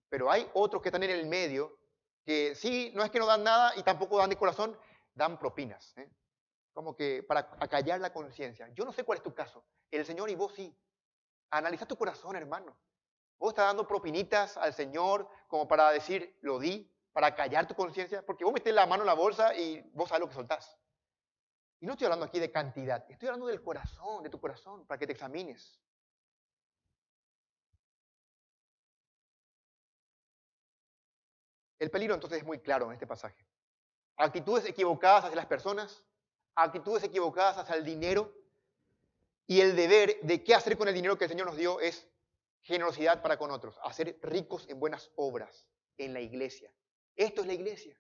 Pero hay otros que están en el medio que sí, no es que no dan nada y tampoco dan de corazón, dan propinas. Como que para acallar la conciencia. Yo no sé cuál es tu caso. El Señor y vos sí. Analiza tu corazón, hermano. Vos estás dando propinitas al Señor como para decir, lo di, para callar tu conciencia, porque vos metés la mano en la bolsa y vos sabes lo que soltás. Y no estoy hablando aquí de cantidad, estoy hablando del corazón, de tu corazón, para que te examines. El peligro entonces es muy claro en este pasaje. Actitudes equivocadas hacia las personas, actitudes equivocadas hacia el dinero, y el deber de qué hacer con el dinero que el Señor nos dio es generosidad para con otros, hacer ricos en buenas obras en la iglesia. Esto es la iglesia,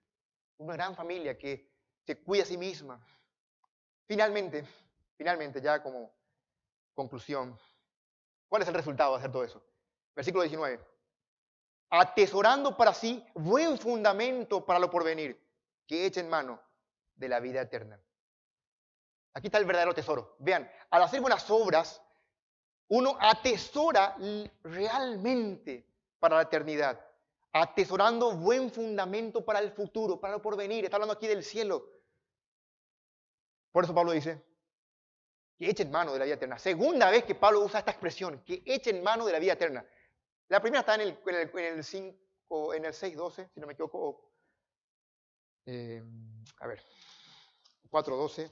una gran familia que se cuida a sí misma. Finalmente, ya como conclusión, ¿cuál es el resultado de hacer todo eso? Versículo 19. Atesorando para sí buen fundamento para lo porvenir, que eche en mano de la vida eterna. Aquí está el verdadero tesoro. Vean, al hacer buenas obras, uno atesora realmente para la eternidad, atesorando buen fundamento para el futuro, para lo porvenir. Está hablando aquí del cielo. Por eso Pablo dice, que echen mano de la vida eterna. Segunda vez que Pablo usa esta expresión, que echen mano de la vida eterna. La primera está en el 6.12, si no me equivoco. 4.12.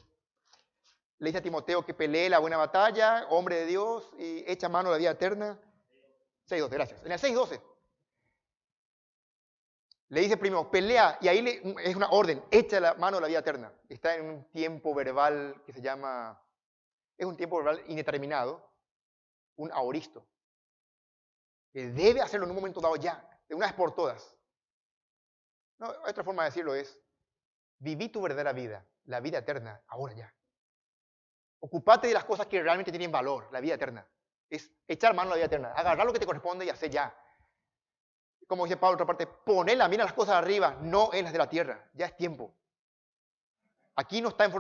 Le dice a Timoteo que pelee la buena batalla, hombre de Dios, y echa mano de la vida eterna. 6.12, gracias. En el 6.12 le dice primero, pelea, y ahí es una orden, echa la mano de la vida eterna. Está en un tiempo verbal que se llama, es un tiempo verbal indeterminado, un aoristo, que debe hacerlo en un momento dado ya, de una vez por todas. No, otra forma de decirlo es, viví tu verdadera vida, la vida eterna, ahora ya. Ocupate de las cosas que realmente tienen valor, la vida eterna. Es echar mano a la vida eterna, agarrar lo que te corresponde y hacer ya. Como dice Pablo, otra parte, poner la mira en las cosas de arriba, no en las de la tierra. Ya es tiempo. Aquí no está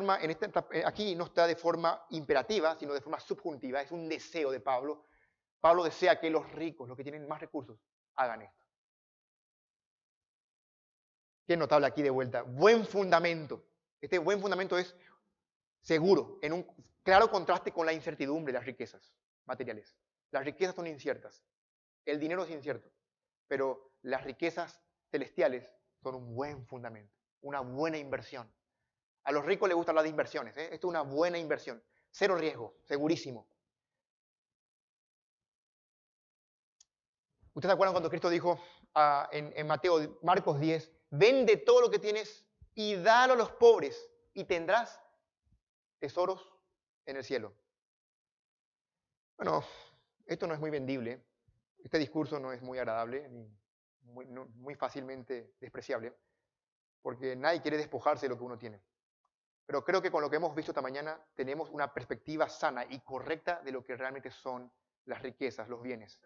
aquí no está de forma imperativa, sino de forma subjuntiva. Es un deseo de Pablo. Pablo desea que los ricos, los que tienen más recursos, hagan esto. Qué notable aquí de vuelta. Buen fundamento. Este buen fundamento es seguro, en un claro contraste con la incertidumbre de las riquezas materiales. Las riquezas son inciertas. El dinero es incierto. Pero las riquezas celestiales son un buen fundamento, una buena inversión. A los ricos les gusta hablar de inversiones. Esto es una buena inversión. Cero riesgo, segurísimo. ¿Ustedes se acuerdan cuando Cristo dijo en Marcos 10, vende todo lo que tienes y dalo a los pobres y tendrás tesoros en el cielo? Bueno, esto no es muy vendible, este discurso no es muy agradable ni muy fácilmente despreciable, porque nadie quiere despojarse de lo que uno tiene. Pero creo que con lo que hemos visto esta mañana tenemos una perspectiva sana y correcta de lo que realmente son las riquezas, los bienes.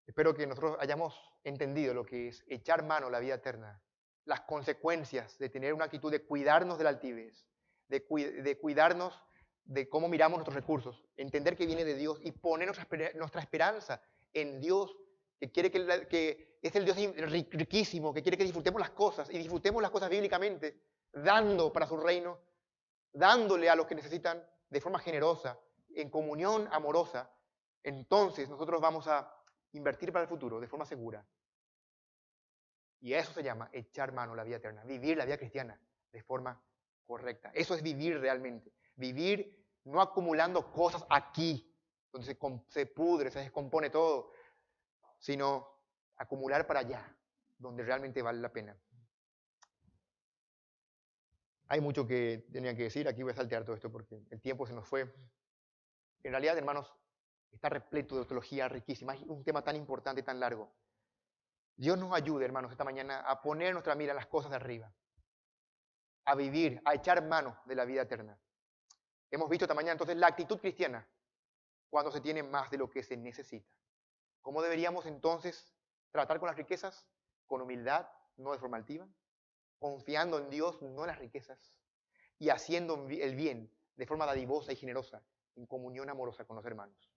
Espero que nosotros hayamos entendido lo que es echar mano a la vida eterna, las consecuencias de tener una actitud de cuidarnos de la altivez, de cuidarnos de cómo miramos nuestros recursos, entender que viene de Dios y poner nuestra esperanza en Dios, que quiere que es el Dios riquísimo, que quiere que disfrutemos las cosas y disfrutemos las cosas bíblicamente, dando para su reino, dándole a los que necesitan de forma generosa, en comunión amorosa. Entonces nosotros vamos a invertir para el futuro de forma segura. Y eso se llama echar mano a la vida eterna, vivir la vida cristiana de forma correcta. Eso es vivir realmente. Vivir no acumulando cosas aquí, donde se pudre, se descompone todo, sino acumular para allá, donde realmente vale la pena. Hay mucho que tenía que decir, aquí voy a saltear todo esto porque el tiempo se nos fue. En realidad, hermanos, está repleto de teología riquísima, es un tema tan importante y tan largo. Dios nos ayude, hermanos, esta mañana a poner nuestra mira en las cosas de arriba, a vivir, a echar mano de la vida eterna. Hemos visto esta mañana entonces la actitud cristiana cuando se tiene más de lo que se necesita. ¿Cómo deberíamos entonces tratar con las riquezas? Con humildad, no de forma altiva, confiando en Dios, no en las riquezas, y haciendo el bien de forma dadivosa y generosa, en comunión amorosa con los hermanos.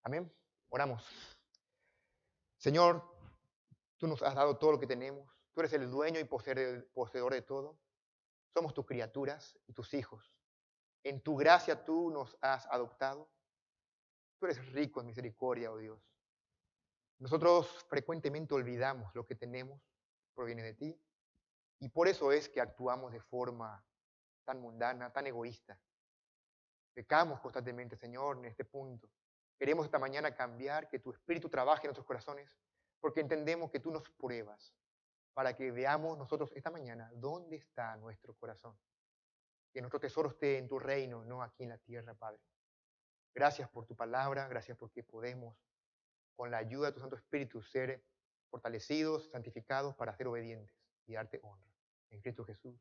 Amén. Oramos. Señor, tú nos has dado todo lo que tenemos. Tú eres el dueño y poseedor de todo. Somos tus criaturas y tus hijos. En tu gracia tú nos has adoptado. Tú eres rico en misericordia, oh Dios. Nosotros frecuentemente olvidamos lo que tenemos, proviene de ti. Y por eso es que actuamos de forma tan mundana, tan egoísta. Pecamos constantemente, Señor, en este punto. Queremos esta mañana cambiar, que tu Espíritu trabaje en nuestros corazones, porque entendemos que tú nos pruebas para que veamos nosotros esta mañana dónde está nuestro corazón. Que nuestro tesoro esté en tu reino, no aquí en la tierra, Padre. Gracias por tu palabra, gracias porque podemos, con la ayuda de tu Santo Espíritu, ser fortalecidos, santificados para ser obedientes y darte honra. En Cristo Jesús.